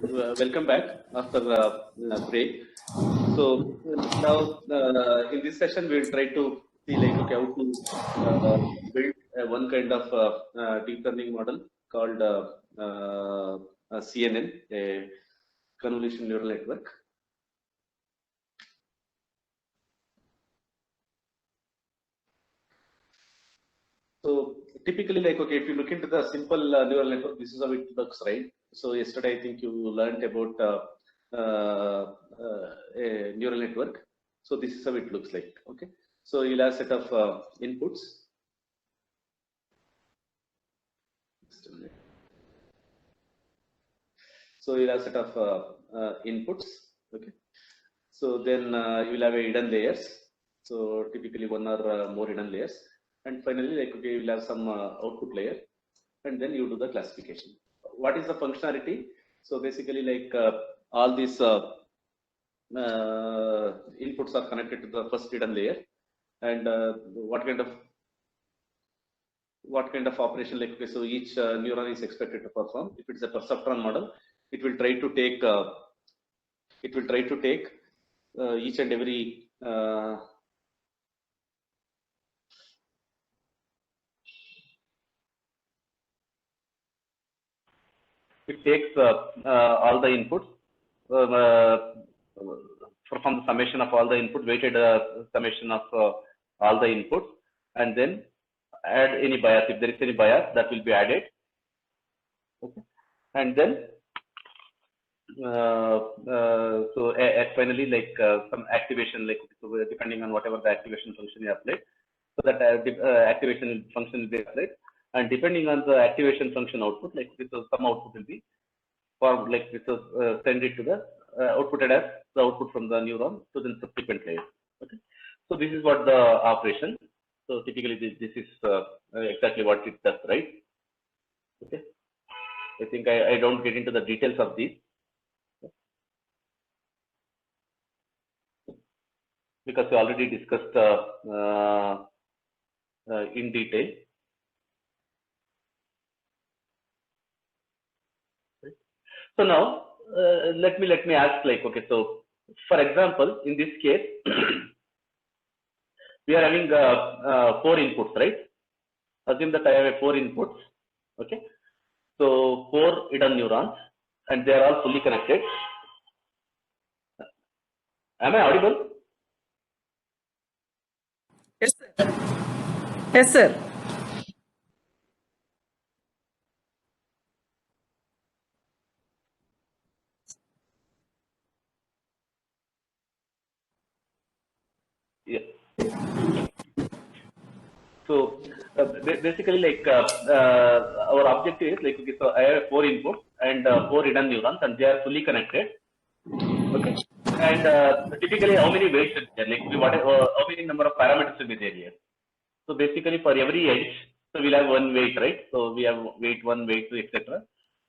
welcome back after break. So now in this session we'll try to see like okay how to build one kind of deep learning model called CNN, a convolution neural network. So typically, like okay, if you look into the simple neural network, this is how it looks, right? So yesterday, I think you learned about a neural network. So this is how it looks like. Okay, so you'll have a set of inputs. So you'll have a set of inputs. Okay, so then you will have a hidden layers. So typically one or more hidden layers, and finally, like okay, you'll have some output layer, and then you do the classification. What is the functionality? So basically, like all these inputs are connected to the first hidden layer, and what kind of operation, like okay, so each neuron is expected to perform. If it's a perceptron model, it will try to take each and every it takes all the inputs from the summation of all the inputs, weighted summation of all the inputs, and then add any bias. If there is any bias, that will be added. Okay, and then so finally, like some activation, like so depending on whatever the activation function you applied, so that activation function will be applied, and depending on the activation function output, like so some output will be formed, like this is send it to the outputted as the output from the neuron to the subsequent layer. Okay, so this is what the operation. So typically this is exactly what it does, right? Okay, I think I don't get into the details of these because we already discussed in detail. So now let me ask, like okay, so for example, in this case we are having 4 inputs, right? Assume that I have 4 inputs. Okay, so 4 hidden neurons, and they are all fully connected. Am I audible? Yes, sir. Yes, sir. Yeah. So basically, like our objective is like okay, so I have 4 inputs and 4 hidden neurons, and they are fully connected. Okay, and typically, how many weights is there? Like how many number of parameters will be there here? So basically, for every edge, so we'll have one weight, right? So we have weight 1, weight 2, etc.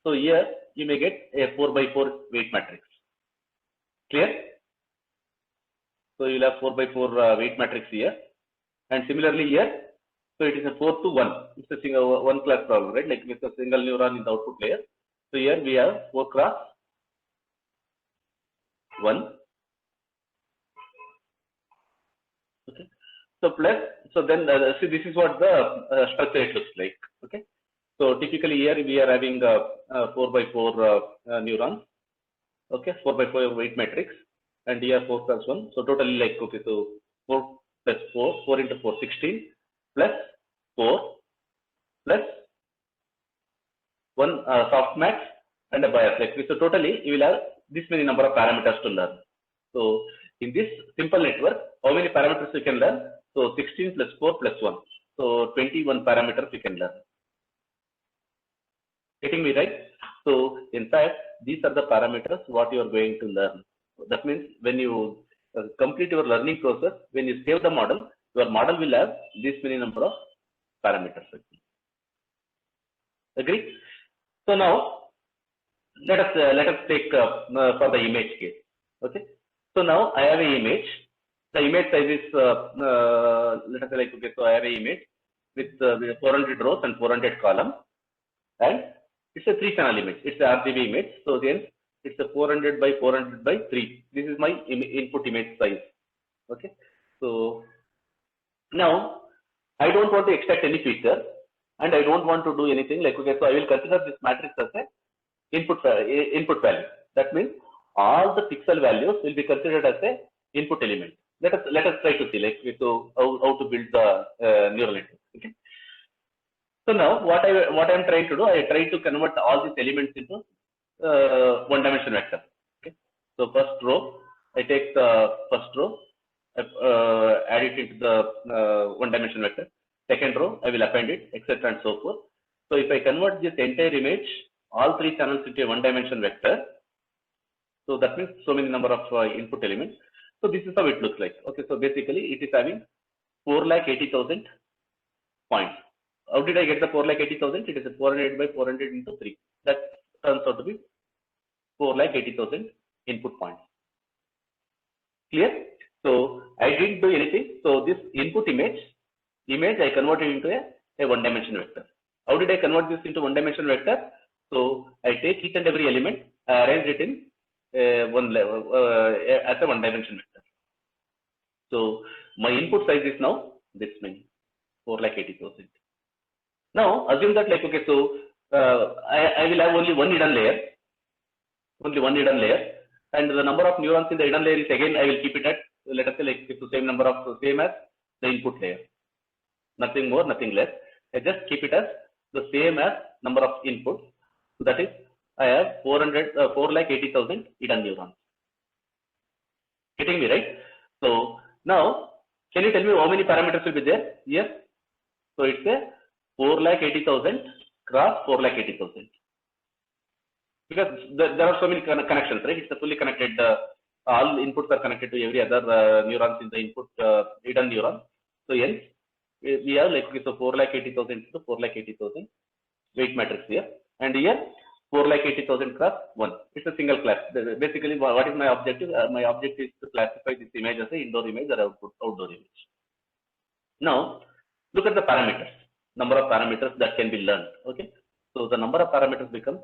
So here you may get a 4 by 4 weight matrix. Clear? So you'll have 4 by 4 weight matrix here, and similarly here. So it is a 4 to 1. It's a single one class problem, right? Like with a single neuron in the output layer. So here we have 4 cross 1. Okay. So plus, so then see this is what the structure it looks like. Okay. So typically here we are having 4 by 4 neurons. Okay, 4 by 4 weight matrix, and here 4 plus 1. So totally like okay, so 4 plus 4, 4 into 4, 16 plus 4 plus 1 softmax and a bias. Like so totally you will have this many number of parameters to learn. So in this simple network, how many parameters you can learn? So 16 plus 4 plus 1. So 21 parameters you can learn. Getting me right? So in fact, these are the parameters what you are going to learn. That means when you complete your learning process, when you save the model, your model will have this many number of parameters. Agree? So now let us take for the image case. Okay. So now I have an image. The image size is let us say like okay. So I have an image with 400 rows and 400 columns, and it's a 3-channel image. It's a RGB image. So then It's a 400 by 400 by 3. This is my input image size. Okay. So now I don't want to extract any feature, and I don't want to do anything like, okay, so I will consider this matrix as a input value. That means all the pixel values will be considered as a input element. Let us try to see like so how to build the neural network. Okay. So now what I'm trying to do, I try to convert all these elements into one dimension vector. Okay. So first row, I take the first row, add it into the one dimension vector. Second row, I will append it, etc. and so forth. So if I convert this entire image, all three channels into a one dimension vector, so that means so many number of input elements. So this is how it looks like. Okay, so basically it is having 4,80,000 points. How did I get the 4,80,000? It is a 400 by 400 into 3. That turns out to be 4,80,000 input points. Clear? So I didn't do anything. So this input image I converted into a one dimension vector. How did I convert this into one dimension vector? So I take each and every element, arrange it in one level as a one dimension vector. So my input size is now this many, 4,80,000. Now assume that like, okay, so I will have only one hidden layer, and the number of neurons in the hidden layer is again I will keep it at, let us say like it's the same number of same as the input layer, nothing more, nothing less. I just keep it as the same as number of inputs. So that is I have 4,80,000 hidden neurons. Getting me right? So now can you tell me how many parameters will be there? Yes. So it's a 4,80,000 cross 4,80,000. Because there are so many connections, right? It's a fully connected, all inputs are connected to every other neurons in the input hidden neuron. So hence we have like, okay, so 4,80,000 to 4,80,000 weight matrix here, and here 4,80,000 cross 1. It's a single class. Basically, what is my objective? My objective is to classify this image as an indoor image or outdoor image. Now look at the parameters, number of parameters that can be learned. Okay, so the number of parameters becomes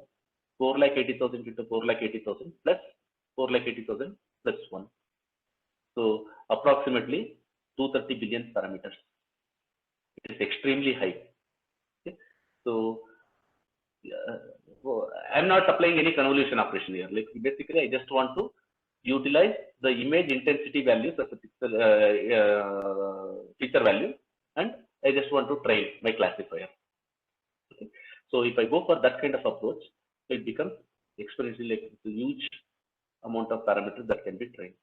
4,80,000 into 4,80,000 plus 4,80,000 plus 1. So approximately 230 billion parameters. It is extremely high. Okay. So I'm not applying any convolution operation here. Like basically, I just want to utilize the image intensity values as a feature value, and I just want to train my classifier. Okay. So if I go for that kind of approach, it becomes exponentially like a huge amount of parameters that can be trained.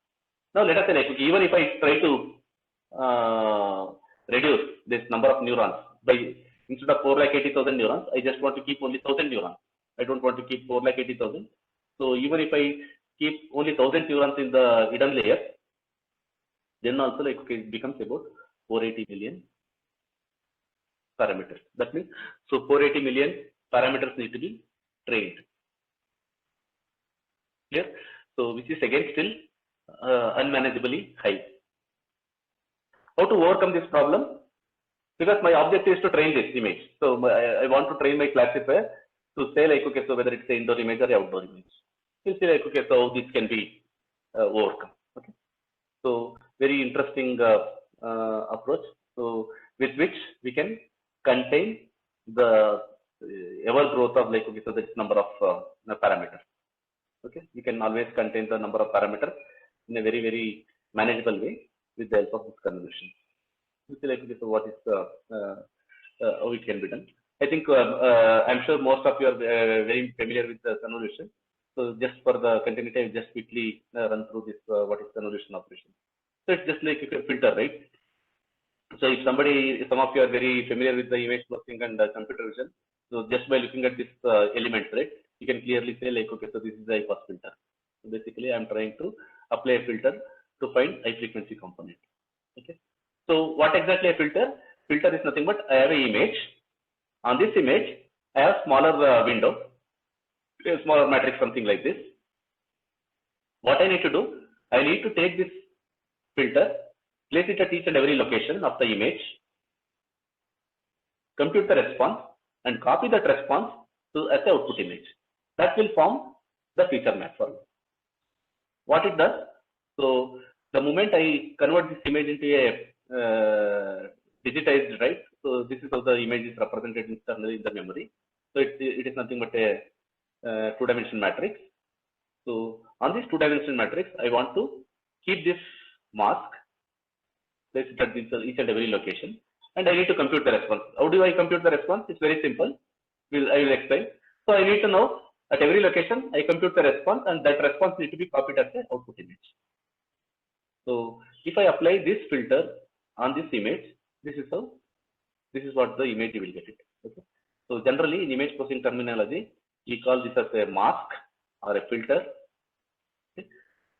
Now let us say like, even if I try to reduce this number of neurons by, instead of 4,80,000 neurons, I just want to keep only 1,000 neurons. I don't want to keep 4,80,000. So even if I keep only 1,000 neurons in the hidden layer, then also like, okay, it becomes about 480 million parameters. That means, so 480 million parameters need to be trained. Clear? So which is again still unmanageably high. How to overcome this problem? Because my objective is to train this image. So I want to train my classifier to say like, okay, so whether it's an indoor image or outdoor image. You see like, okay, so this can be overcome. Okay. So very interesting approach. So with which we can contain the ever growth of like, okay, so this number of parameters. Okay, we can always contain the number of parameters in a very, very manageable way with the help of this convolution. You see like, okay, so what is how it can be done. I think I'm sure most of you are very familiar with the convolution. So just for the continuity, I will just quickly run through this what is convolution operation. So it's just like a filter, right? So if some of you are very familiar with the image processing and computer vision, so just by looking at this elements, right, you can clearly say like, okay, so this is the high pass filter. So basically, I'm trying to apply a filter to find high frequency component. Okay. So what exactly a filter? Filter is nothing but I have an image. On this image, I have smaller window, a smaller matrix, something like this. What I need to do, I need to take this filter, place it at each and every location of the image, compute the response, and copy that response to as the output image. That will form the feature map for me. What it does, so the moment I convert this image into a digitized, right? So this is how the image is represented internally in the memory. So it is nothing but a two-dimensional matrix. So on this two-dimensional matrix, I want to keep this mask, place it at each and every location, and I need to compute the response. How do I compute the response? It's very simple. I will explain. So I need to know at every location I compute the response, and that response needs to be copied as an output image. So if I apply this filter on this image, this is what the image you will get it. Okay. So generally in image processing terminology, we call this as a mask or a filter. Okay.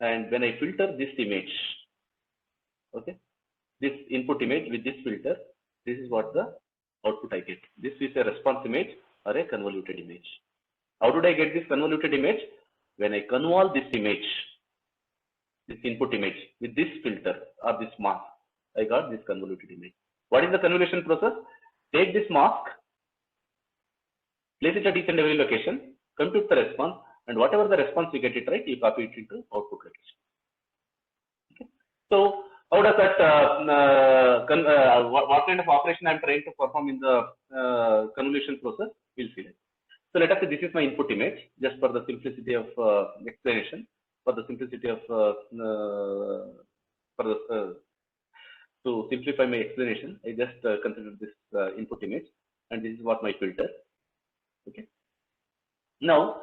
And when I filter this image, okay, this input image with this filter, this is what the output I get. This is a response image or a convoluted image. How did I get this convoluted image? When I convolve this image, this input image with this filter or this mask, I got this convoluted image. What is the convolution process? Take this mask, place it at each and every location, compute the response, and whatever the response you get it right, you copy it into output location. Okay. So how does that, what kind of operation I'm trying to perform in the convolution process? We'll see it. So let us say this is my input image, just for the simplicity of explanation, for the simplicity of, to simplify my explanation, I just consider this input image, and this is what my filter. Okay. Now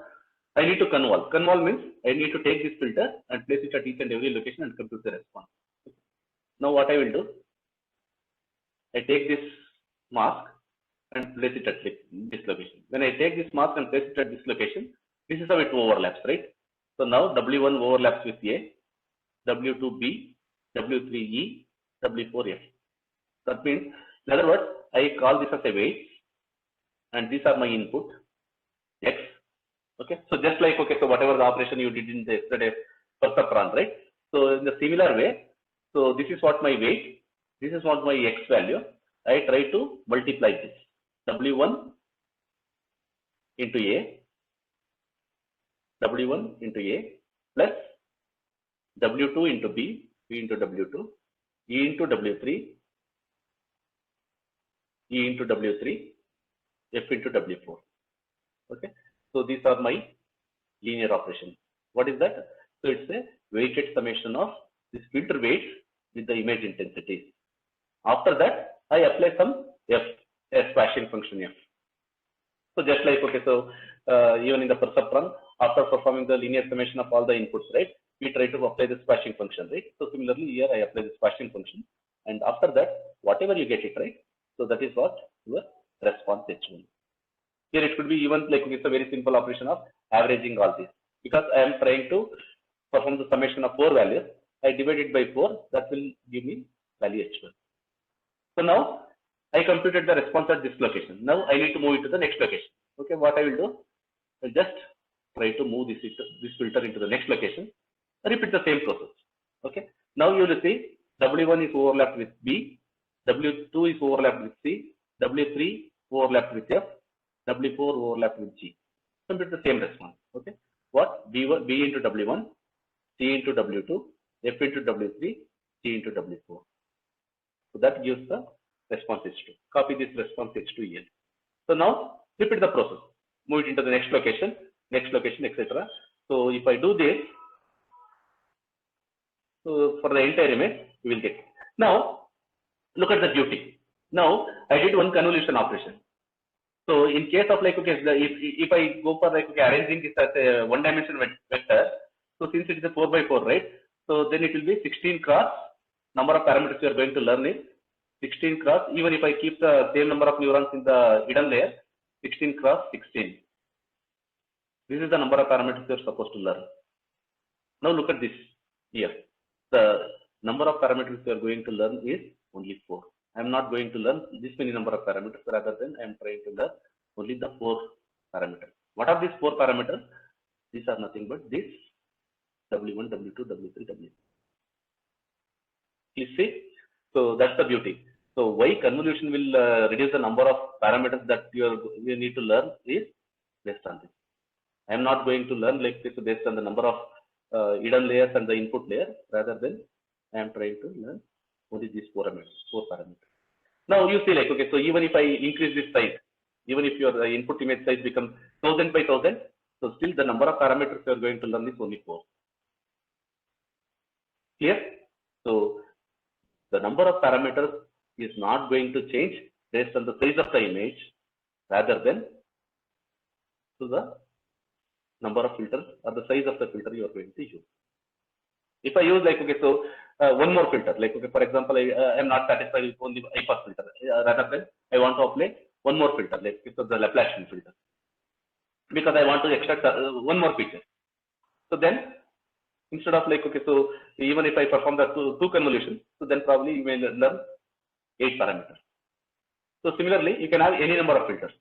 I need to convolve. Convolve means I need to take this filter and place it at each and every location and compute the response. Okay. Now what I will do, I take this mask and place it at this location. When I take this mask and place it at this location, this is how it overlaps, right? So now W1 overlaps with A, W2 B, W3 E, W4 F. That means, in other words, I call this as a weight, and these are my input X. Okay, so just like, okay, so whatever the operation you did in the yesterday perceptron, right? So in the similar way, so this is what my weight, this is what my X value. I try to multiply this W1 into A, W1 into A plus W2 into B, B into W2, E into W3, E into W3, F into W4. Okay, so these are my linear operations. What is that? So it's a weighted summation of this filter weights with the image intensities. After that, I apply some F, a squashing function F. So just like, okay, so even in the perceptron, after performing the linear summation of all the inputs, right, we try to apply the squashing function, right? So similarly here I apply the squashing function, and after that, whatever you get it right, so that is what your response H1. Here it could be even like it's a very simple operation of averaging all these, because I am trying to perform the summation of 4 values. I divide it by 4, that will give me value H1. So now I computed the response at this location. Now I need to move it to the next location. Okay, what I will do, I'll just try to move this filter into the next location. Repeat the same process. Okay, now you will see W1 is overlapped with B, W2 is overlapped with C, W3 overlapped with F, W4 overlapped with G. Compute the same response. Okay, what? B into W1, C into W2, F into W3, G into W4. So that gives the response H2. Copy this response H2 here. So now repeat the process. Move it into the next location, etc. So if I do this, so for the entire image, you will get it. Now look at the beauty. Now I did one convolution operation. So in case of like, okay, if I go for like, okay, arranging this as a one-dimensional vector, so since it is a 4x4, right? So then it will be 16 cross, number of parameters you are going to learn is 16 cross, even if I keep the same number of neurons in the hidden layer, 16 cross 16. This is the number of parameters you are supposed to learn. Now look at this here. The number of parameters you are going to learn is only 4. I am not going to learn this many number of parameters, rather than I am trying to learn only the 4 parameters. What are these 4 parameters? These are nothing but this W1, W2, W3, W4. You see? So that's the beauty. So why convolution will reduce the number of parameters that you need to learn is based on this. I am not going to learn like this based on the number of hidden layers and the input layer. Rather than I am trying to learn only these four parameters. Now you see like, okay, so even if I increase this size, even if your input image size becomes 1000 by 1000, so still the number of parameters you are going to learn is only 4. Clear? So the number of parameters is not going to change based on the size of the image, rather than to the number of filters or the size of the filter you are going to use. If I use like, okay, so one more filter, like, okay, for example, I am not satisfied with only IPAS filter, rather than I want to apply one more filter, like so the Laplacian filter, because I want to extract one more feature. So then instead of like, okay, so even if I perform the two convolutions, so then probably you may learn 8 parameters. So similarly, you can have any number of filters.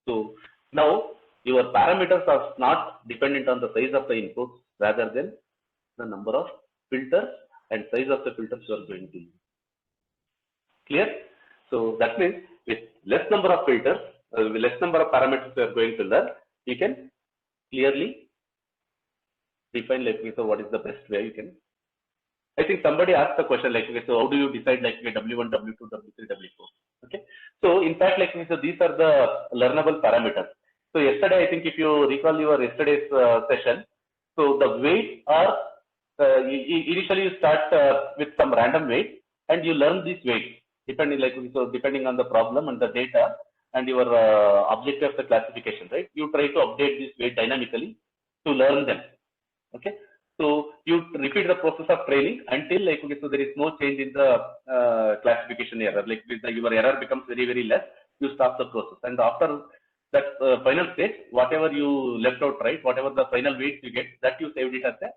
So now your parameters are not dependent on the size of the inputs, rather than the number of filters and size of the filters you are going to use. Clear? So that means with less number of filters, with less number of parameters you are going to learn, you can clearly define like, so what is the best way you can. I think somebody asked the question like, okay, so how do you decide like W1, W2, W3, W4? Okay. So in fact, like, so these are the learnable parameters. So yesterday, I think if you recall your yesterday's session, so the weights are initially you start with some random weight, and you learn these weights depending like, so depending on the problem and the data and your objective of the classification, right? You try to update this weight dynamically to learn them. Okay. So you repeat the process of training until like, okay, so there is no change in the classification error. Like your error becomes very, very less, you stop the process. And after that final stage, whatever you left out, right, whatever the final weight you get, that you saved it as a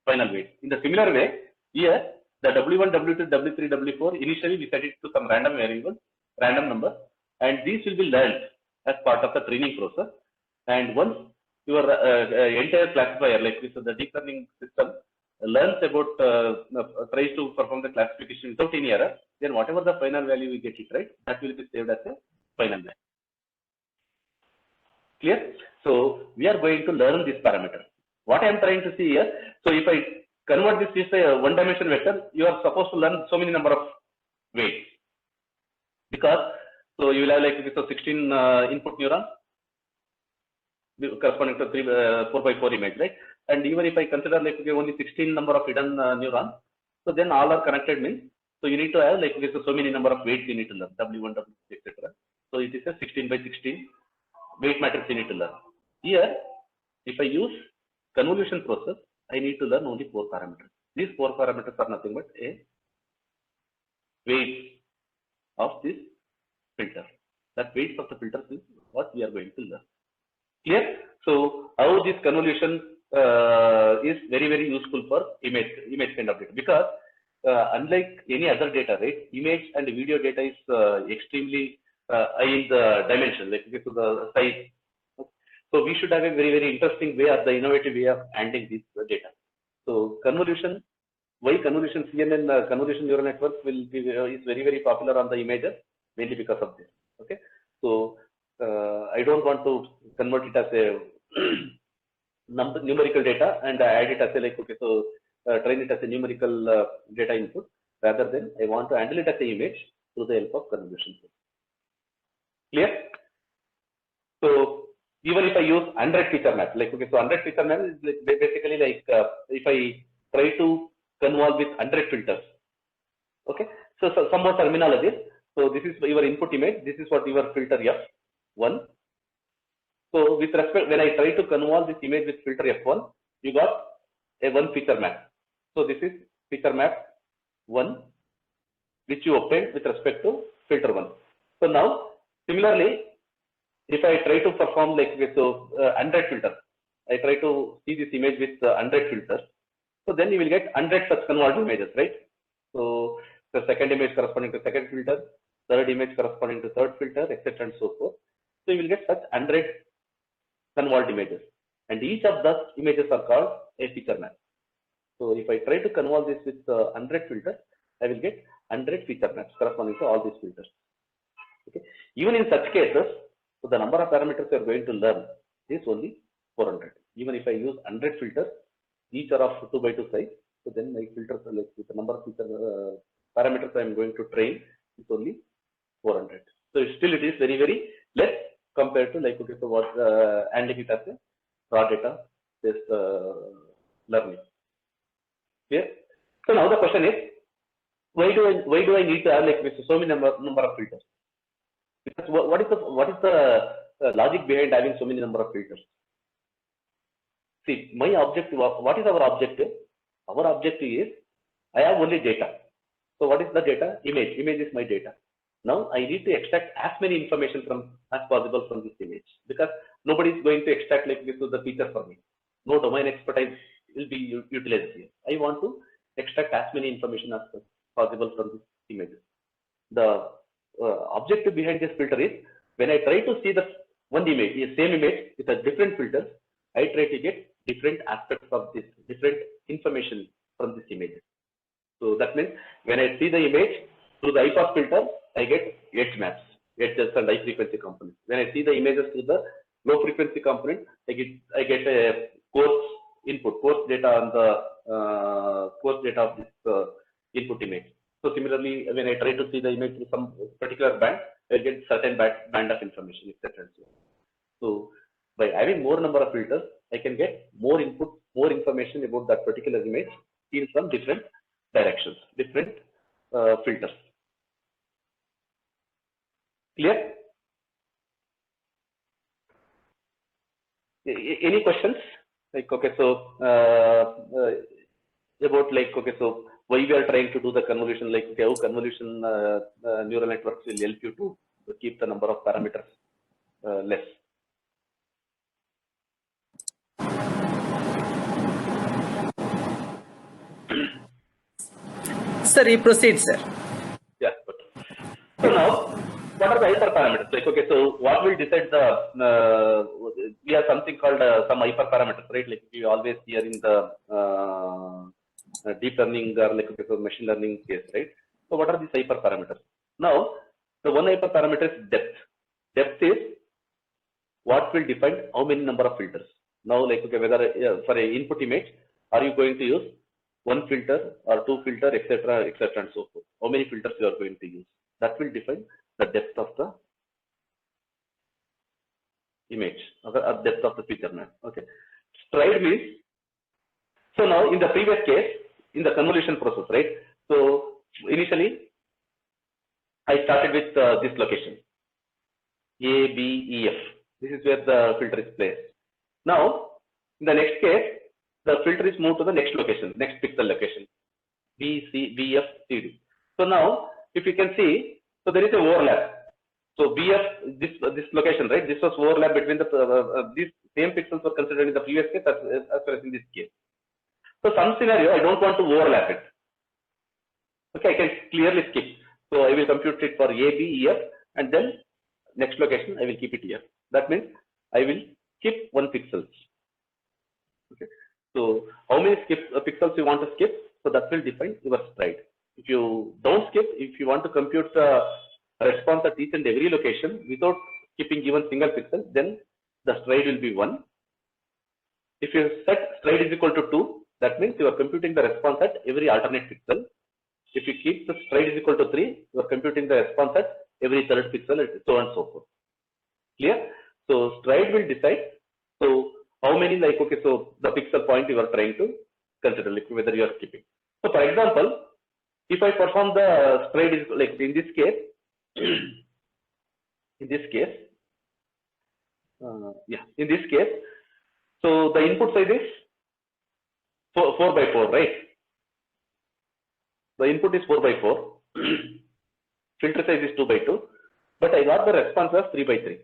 final weight. In the similar way, here the W1, W2, W3, W4, initially we set it to some random variable, random number, and these will be learned as part of the training process. And once your entire classifier, like this, the deep learning system learns about, tries to perform the classification without any error, then whatever the final value we get it, right, that will be saved as a final value. Clear? So we are going to learn this parameter. What I am trying to see here, so if I convert this to a one-dimension vector, you are supposed to learn so many number of weights, because so you will have like so 16 input neurons corresponding to 4 by 4 image, right? And even if I consider like, okay, only 16 number of hidden neurons, so then all are connected means, so you need to have like, okay, so many number of weights you need to learn, W1, W2, etc. So it is a 16 by 16 weight matrix you need to learn. Here, if I use convolution process, I need to learn only 4 parameters. These 4 parameters are nothing but a weight of this filter. That weight of the filters is what we are going to learn. Clear? So how this convolution is very, very useful for image kind of data, because unlike any other data, right, image and video data is extremely high in the dimension, like to the size. So we should have a very, very interesting way or the innovative way of handling this data. So convolution, why convolution CNN, convolution neural networks will be is very, very popular on the images, mainly because of this. Okay. So I don't want to convert it as a numerical data and add it as a like, okay, so train it as a numerical data input, rather than I want to handle it as an image through the help of convolution. Clear? So even if I use 100 feature map, like, okay, so 100 feature map is basically like if I try to convolve with 100 filters. Okay, so some more terminology. So this is your input image, this is what your filter F1. So with respect, when I try to convolve this image with filter F1, you got a one feature map. So this is feature map 1, which you obtained with respect to filter 1. So now, similarly, if I try to perform like so 100 filters, I try to see this image with 100 filters. So then you will get 100 such convolved images, right? So the second image corresponding to second filter, third image corresponding to third filter, etc. and so forth. So you will get such 100 convolved images, and each of those images are called a feature map. So if I try to convolve this with 100 filters, I will get 100 feature maps corresponding to all these filters. Okay. Even in such cases, so the number of parameters you are going to learn is only 400. Even if I use 100 filters, each are of 2 by 2 size, so then my filters are like with the number of filter parameters I am going to train is only 400. So still it is very, very less compared to like, okay, so what handling it as a raw data based learning. Clear? So now the question is, why do I need to have like so many number of filters? Because what is the logic behind having so many number of filters? See, my objective, what is our objective? Our objective is, I have only data. So what is the data? Image. Image is my data. Now I need to extract as many information as possible from this image, because nobody is going to extract like this to the feature for me. No domain expertise will be utilized here. I want to extract as many information as possible from this image. The objective behind this filter is, when I try to see the one image, the same image with a different filters, I try to get different aspects of this, different information from this image. So that means when I see the image through the high-pass filter, I get edge maps, edges and high frequency components. When I see the images through the low frequency component, I get a coarse input, coarse data on the coarse data of this input image. So similarly, when I try to see the image through some particular band, I get certain band of information, etc. So by having more number of filters, I can get more input, more information about that particular image in some different directions, different filters. Clear? Any questions? Like, okay, so about like, okay, so why we are trying to do the convolution, like, okay, how convolution neural networks will help you to keep the number of parameters less. Sir, you proceed, sir. Yeah. Okay. So now, what are the hyperparameters? Like, okay, so what will decide the? We have something called some hyperparameters, right? Like we always hear in the deep learning or like okay, so machine learning case, right? So what are these hyperparameters? Now, the one hyperparameter is depth. Depth is what will define how many number of filters. Now, like okay, whether for a input image, are you going to use one filter or two filter, etc., and so forth? How many filters you are going to use? That will define the depth of the image, or depth of the feature map. Okay. Stride means, so now in the previous case, in the convolution process, right? So initially, I started with this location, A, B, E, F. This is where the filter is placed. Now, in the next case, the filter is moved to the next location, next pixel location, B, C, B, F, C, D. So now, if you can see, so there is a overlap. So BF, this location, right? This was overlap between the these same pixels were considered in the previous case as well as in this case. So some scenario, I don't want to overlap it. Okay, I can clearly skip. So I will compute it for A, B, E, F, and then next location I will keep it here. That means I will skip one pixel. Okay. So how many pixels you want to skip? So that will define your stride. If you don't skip, if you want to compute the response at each and every location without skipping even single pixel, then the stride will be 1. If you set stride is equal to 2, that means you are computing the response at every alternate pixel. If you keep the stride is equal to 3, you are computing the response at every third pixel, and so on and so forth. Clear? So stride will decide. So how many, like, okay, so the pixel point you are trying to consider, like whether you are skipping. So for example, if I perform the stride is like in this case, in this case, so the input size is 4 by 4, right? The input is 4 by 4. Filter size is 2 by 2, but I got the response as 3 by 3.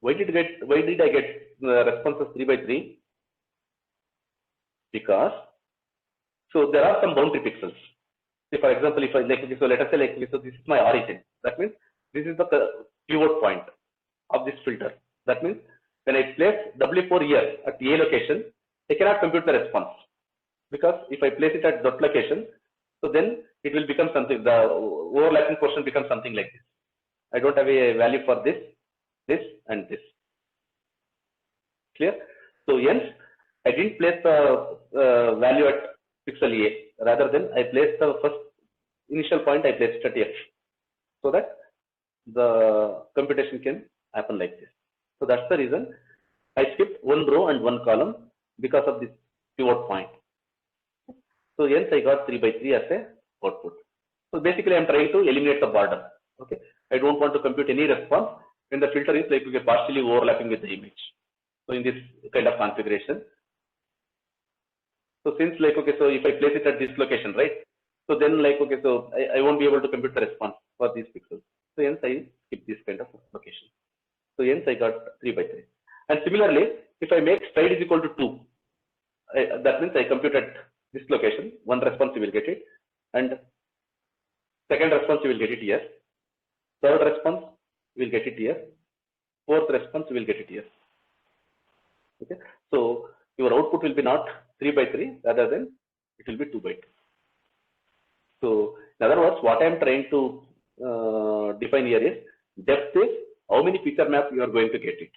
Why did I get the response as 3 by 3? Because so there are some boundary pixels. Say for example, if I like, so let us say like, so this is my origin. That means this is the pivot point of this filter. That means when I place W4 here at A location, I cannot compute the response, because if I place it at that location, so then it will become something, the overlapping portion becomes something like this. I don't have a value for this, this, and this. Clear? So hence I didn't place the value at pixel A, rather than I placed the first initial point, I placed at F, so that the computation can happen like this. So that's the reason I skipped one row and one column, because of this pivot point. So hence I got 3 by 3 as a output. So basically I'm trying to eliminate the border. Okay, I don't want to compute any response when the filter is like partially overlapping with the image. So in this kind of configuration, so since like, okay, so if I place it at this location, right? So then like, okay, so I won't be able to compute the response for these pixels. So hence I skip this kind of location. So hence I got 3 by 3. And similarly, if I make stride is equal to 2, that means I compute at this location, one response you will get it, and second response you will get it here, third response you will get it here, fourth response you will get it here. Okay, so your output will be not 3 by 3, rather than it will be 2 by 2. So in other words, what I am trying to define here is depth is how many feature maps you are going to get it.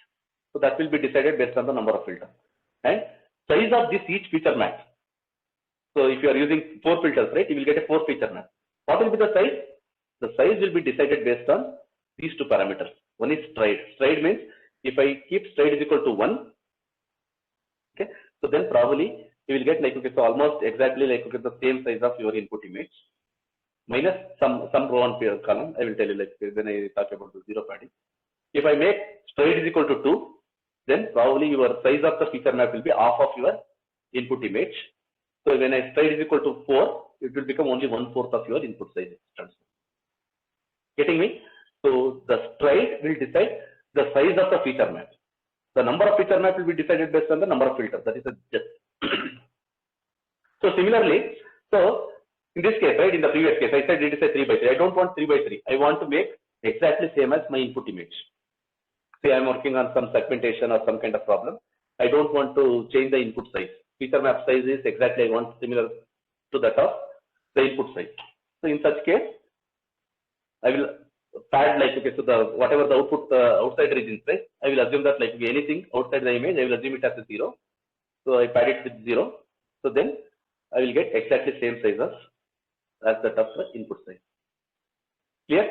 So that will be decided based on the number of filters and size of this each feature map. So if you are using 4 filters, right, you will get a 4 feature map. What will be the size? The size will be decided based on these 2 parameters. One is stride. Stride means if I keep stride is equal to 1, okay, so then probably you will get like, okay, so almost exactly like, okay, the same size of your input image minus some row and column. I will tell you like when I talk about the zero padding. If I make stride is equal to 2, then probably your size of the feature map will be half of your input image. So when I stride is equal to 4, it will become only 1/4 of your input size. Getting me? So the stride will decide the size of the feature map. The number of feature map will be decided based on the number of filters. That is the depth. So similarly, so in this case, right, in the previous case, I said it is a 3 by 3. I don't want 3 by 3. I want to make exactly same as my input image. Say I'm working on some segmentation or some kind of problem. I don't want to change the input size. Feature map size is exactly I want similar to that of the input size. So in such case, I will pad like, okay, so the whatever the output outside region size, I will assume that like anything outside the image, I will assume it as a 0. So I pad it with 0. So then I will get exactly same size as that of the input size. Clear?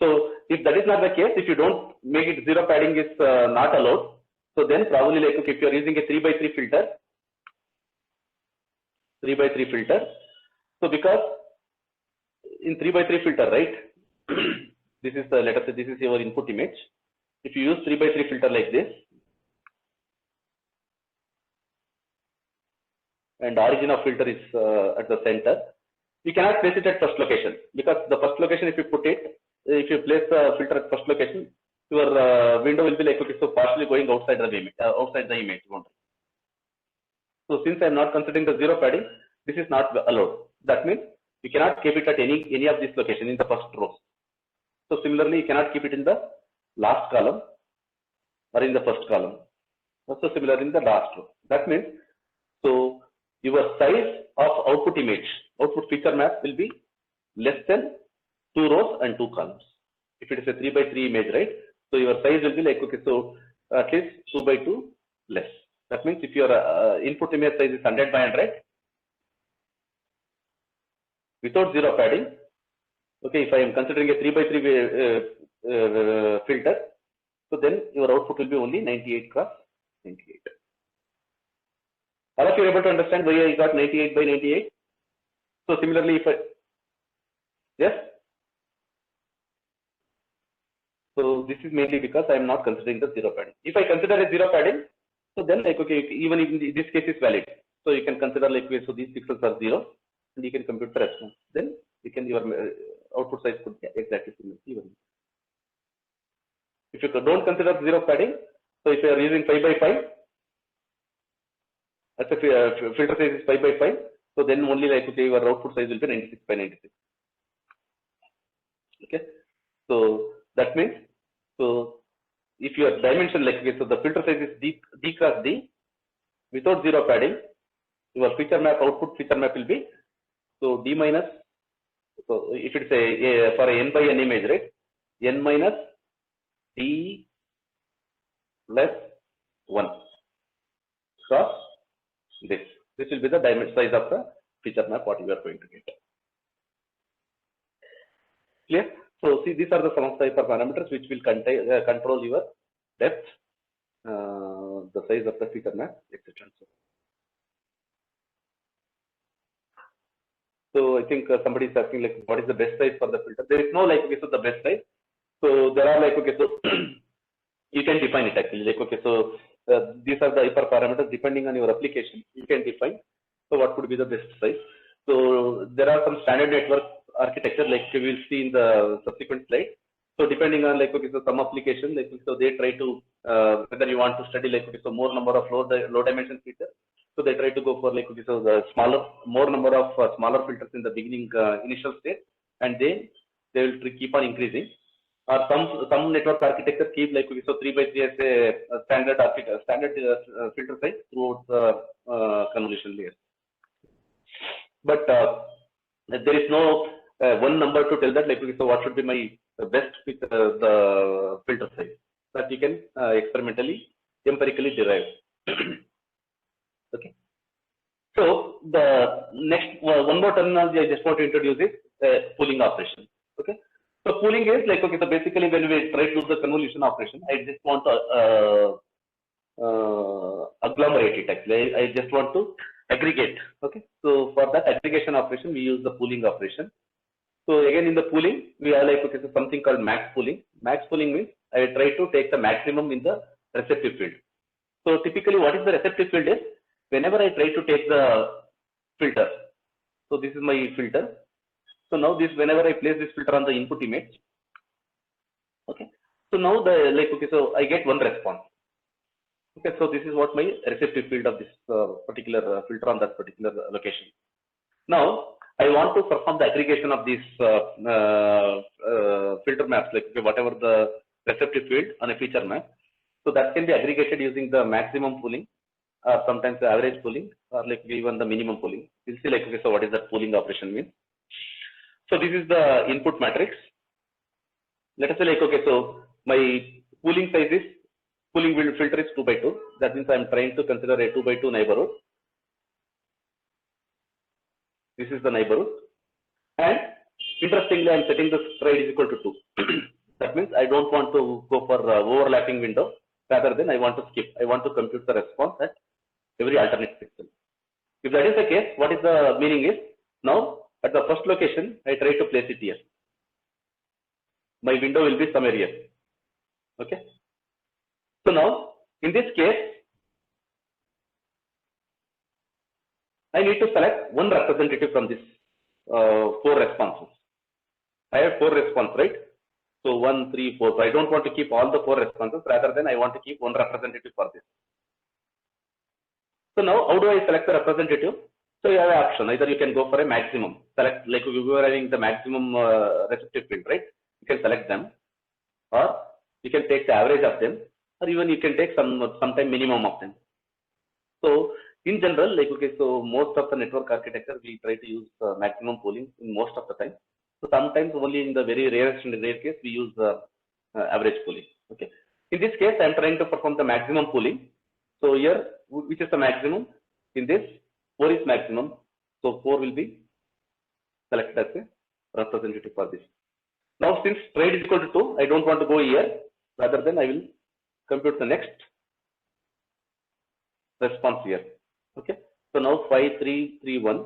So if that is not the case, if you don't make it 0 padding is not allowed. So then probably like, okay, if you are using a 3 by 3 filter, 3 by 3 filter. So because in 3 by 3 filter, right, this is the, let us say this is your input image. If you use 3 by 3 filter like this, and origin of filter is at the center, you cannot place it at first location, because the first location, if you put it, if you place the filter at first location, your window will be like, okay, so partially going outside the image boundary. So since I am not considering the 0 padding, this is not allowed. That means you cannot keep it at any of this location in the first row. So similarly, you cannot keep it in the last column or in the first column. Also similar in the last row. That means, so your size of output image, output feature map will be less than 2 rows and 2 columns. If it is a 3 by 3 image, right? So your size will be like, okay, so at least 2 by 2 less. That means if your input image size is 100 by 100, without 0 padding, okay, if I am considering a 3 by 3 filter, so then your output will be only 98 cross 98. All of you are able to understand why I got 98 by 98? So similarly, if I, yes? So this is mainly because I am not considering the 0 padding. If I consider a 0 padding, so then like, okay, even if this case is valid, so you can consider like, so these pixels are 0, and you can compute the response. Then you can, your output size could be exactly similar. Even if you don't consider 0 padding, so if you are using 5 by 5, as a filter size is 5 by 5, so then only like, okay, your output size will be 96 by 96. Okay, so that means, so if your dimension like, okay, so the filter size is d cross d without 0 padding, your feature map, output feature map will be, so d minus, so if it's a for a n by n image, right, n minus d plus 1 cross this. This will be the dimension size of the feature map what you are going to get. Clear? So see, these are the some of the hyperparameters which will control your depth, the size of the feature map, etc. So I think somebody is asking like what is the best size for the filter. There is no like okay, so the best size. So there are like okay, so you can define it actually like okay, so these are the hyperparameters depending on your application. You can define. So what could be the best size? So there are some standard network architecture like we will see in the subsequent slide. So depending on like okay, so some application like so they try to whether you want to study like okay, so more number of low dimension features. So they try to go for like okay, so the more number of smaller filters in the beginning initial state, and then they will keep on increasing. Or some network architecture keep like okay, so 3x3 as a standard filter size throughout the convolution layer. But there is no one number to tell that like okay, so what should be my best fit the filter size that you can experimentally empirically derive. Okay. So the next one more terminology I just want to introduce is pooling operation. Okay. So pooling is like okay, so basically when we try to do the convolution operation, I just want to agglomerate it actually. I just want to aggregate. Okay. So for that aggregation operation, we use the pooling operation. So again in the pooling, we are like okay, so something called max pooling. Max pooling means I try to take the maximum in the receptive field. So typically, what is the receptive field is whenever I try to take the filter. So this is my filter. So now this whenever I place this filter on the input image. Okay. So now the like okay, so I get one response. Okay. So this is what my receptive field of this particular filter on that particular location. Now I want to perform the aggregation of these filter maps, like okay, whatever the receptive field on a feature map. So that can be aggregated using the maximum pooling, or sometimes the average pooling, or like even the minimum pooling. We'll see like okay, so what is that pooling operation mean? So this is the input matrix. Let us say like okay, so my pooling size is pooling filter is 2x2. That means I am trying to consider a 2x2 neighborhood. This is the neighborhood, and interestingly, I am setting the stride is equal to 2. That means I don't want to go for overlapping window. Rather than I want to skip. I want to compute the response at every alternate pixel. If that is the case, what is the meaning is now at the first location I try to place it here. My window will be somewhere here. Okay. So now in this case, I need to select one representative from this 4 responses. I have 4 responses, right? So 1, 3, 4. So I don't want to keep all the 4 responses. Rather than I want to keep one representative for this. So now how do I select the representative? So you have an option. Either you can go for a maximum. Select like we were having the maximum receptive field, right? You can select them, or you can take the average of them, or even you can take sometime minimum of them. So in general, like okay, so most of the network architecture we try to use maximum pooling in most of the time. So sometimes only in the very rarest and rare case we use average pooling. Okay. In this case, I am trying to perform the maximum pooling. So here, which is the maximum? In this, 4 is maximum. So 4 will be selected as a representative for this. Now since stride is equal to 2, I don't want to go here. Rather than I will compute the next response here. Okay. So now 5, 3, 3, 1.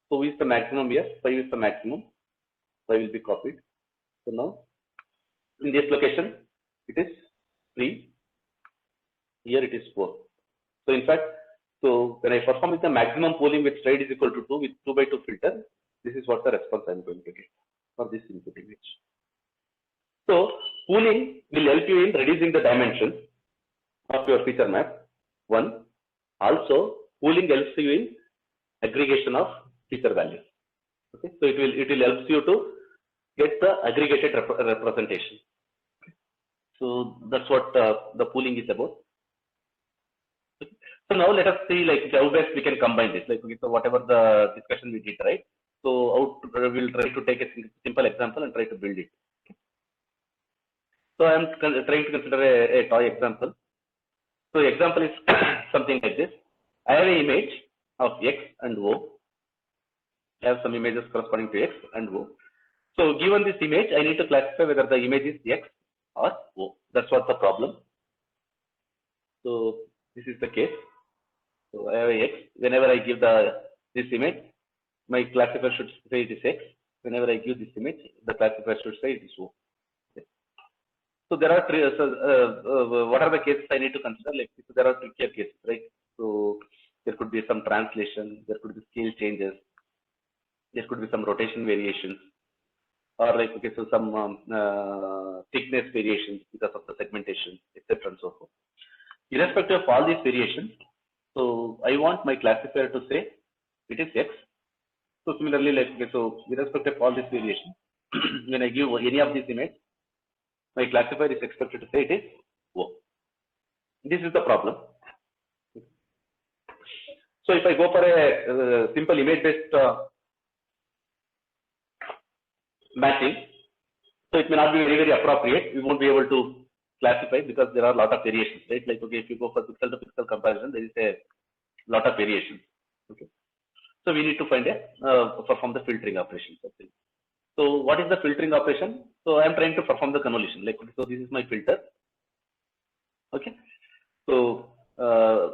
So is the maximum here? 5 is the maximum. 5 will be copied. So now in this location it is 3. Here it is 4. So in fact, so when I perform with the maximum pooling with stride is equal to 2 with 2x2 filter, this is what the response I am going to get for this input image. So pooling will help you in reducing the dimension of your feature map. 1. Also, pooling helps you in aggregation of feature values. Okay, so it will help you to get the aggregated representation. Okay. So that's what the pooling is about. Okay. So now let us see like how best we can combine this. Like okay, so whatever the discussion we did, right? So we'll try to take a simple example and try to build it. Okay. So I am trying to consider a toy example. So example is something like this. I have an image of X and O. I have some images corresponding to X and O. So given this image, I need to classify whether the image is X or O. That's what the problem. So this is the case. So I have a X. Whenever I give this image, my classifier should say it is X. Whenever I give this image, the classifier should say it is O. Okay. So there are three. What are the cases I need to consider? Like there are trickier cases, right? So there could be some translation. There could be scale changes. There could be some rotation variations, or like okay, so some thickness variations because of the segmentation, etc. and so forth. Irrespective of all these variations, so I want my classifier to say it is X. So similarly, like okay, so irrespective of all these variations, when I give any of these images, my classifier is expected to say it is O. This is the problem. So if I go for a simple image-based matching, so it may not be very appropriate. We won't be able to classify because there are a lot of variations, right? Like okay, if you go for pixel to pixel comparison, there is a lot of variations. Okay, so we need to find perform the filtering operation. So what is the filtering operation? So I am trying to perform the convolution. Like so, this is my filter. Okay, so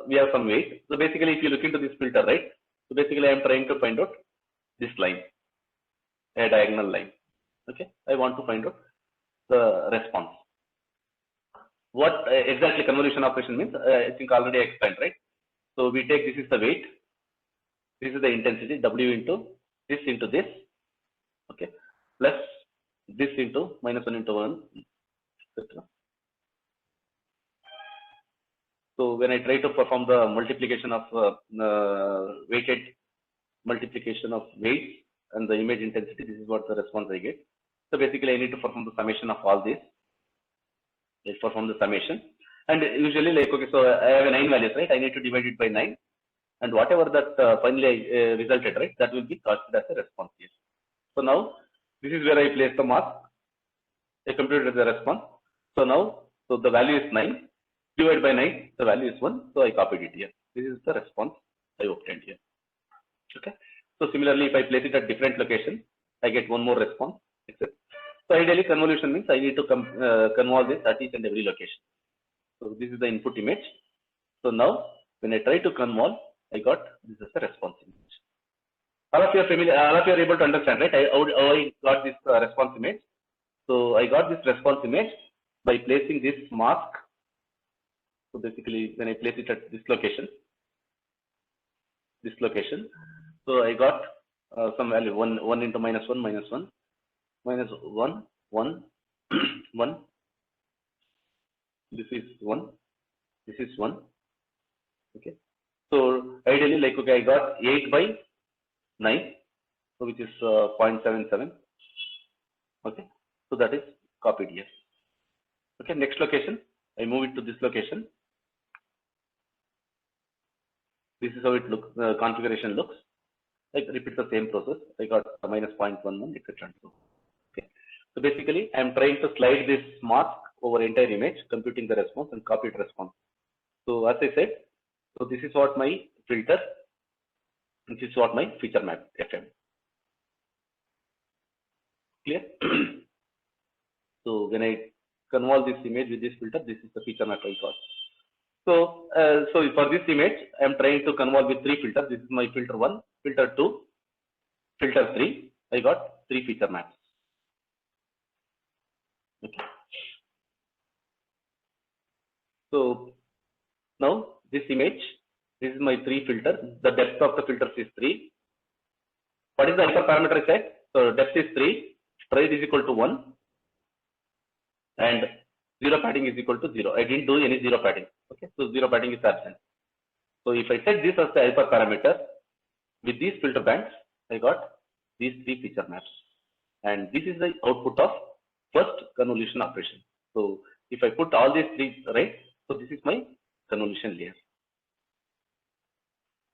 we have some weight. So basically, if you look into this filter, right? So basically, I am trying to find out this line, a diagonal line. Okay, I want to find out the response. What exactly convolution operation means? I think already I explained, right? So we take this is the weight, this is the intensity W into this, okay, plus this into -1 into 1, etc. So when I try to perform the multiplication of weighted multiplication of weights and the image intensity, this is what the response I get. So basically, I need to perform the summation of all this. Let's perform the summation, and usually, like okay, so I have a 9 values, right? I need to divide it by 9, and whatever that finally resulted, right, that will be considered as a response here. So now this is where I place the mask. I computed the response. So now, so the value is 9. Divided by 9, the value is 1. So I copied it here. This is the response I obtained here. Okay. So similarly, if I place it at different locations, I get one more response, etc. So ideally, convolution means I need to convolve this at each and every location. So this is the input image. So now, when I try to convolve, I got this is the response image. All of you are familiar. All of you are able to understand, right? I got this response image. So I got this response image by placing this mask. So basically, when I place it at this location, so I got some value 1 into -1 -1 -1 1 1. This is 1. This is 1. Okay. So ideally, like okay, I got 8 by 9, so which is 0.77. Okay. So that is copied here. Okay. Next location, I move it to this location. This is how it looks. Configuration looks. I repeat the same process. I got -0.11, etc. Okay. So basically, I am trying to slide this mask over entire image, computing the response and copied response. So as I said, so this is what my filter, this is what my feature map FM. Clear? So when I convolve this image with this filter, this is the feature map I got. So, so for this image, I am trying to convolve with 3 filters. This is my filter 1, filter 2, filter 3. I got 3 feature maps. Okay. So now this image, this is my 3 filter. The depth of the filters is 3. What is the hyperparameter I said? So depth is 3, stride is equal to 1, and zero padding is equal to 0. I didn't do any zero padding. Okay, so zero padding is absent. So if I set this as the hyperparameter with these filter bands, I got these 3 feature maps, and this is the output of first convolution operation. So if I put all these 3 right, so this is my convolution layer.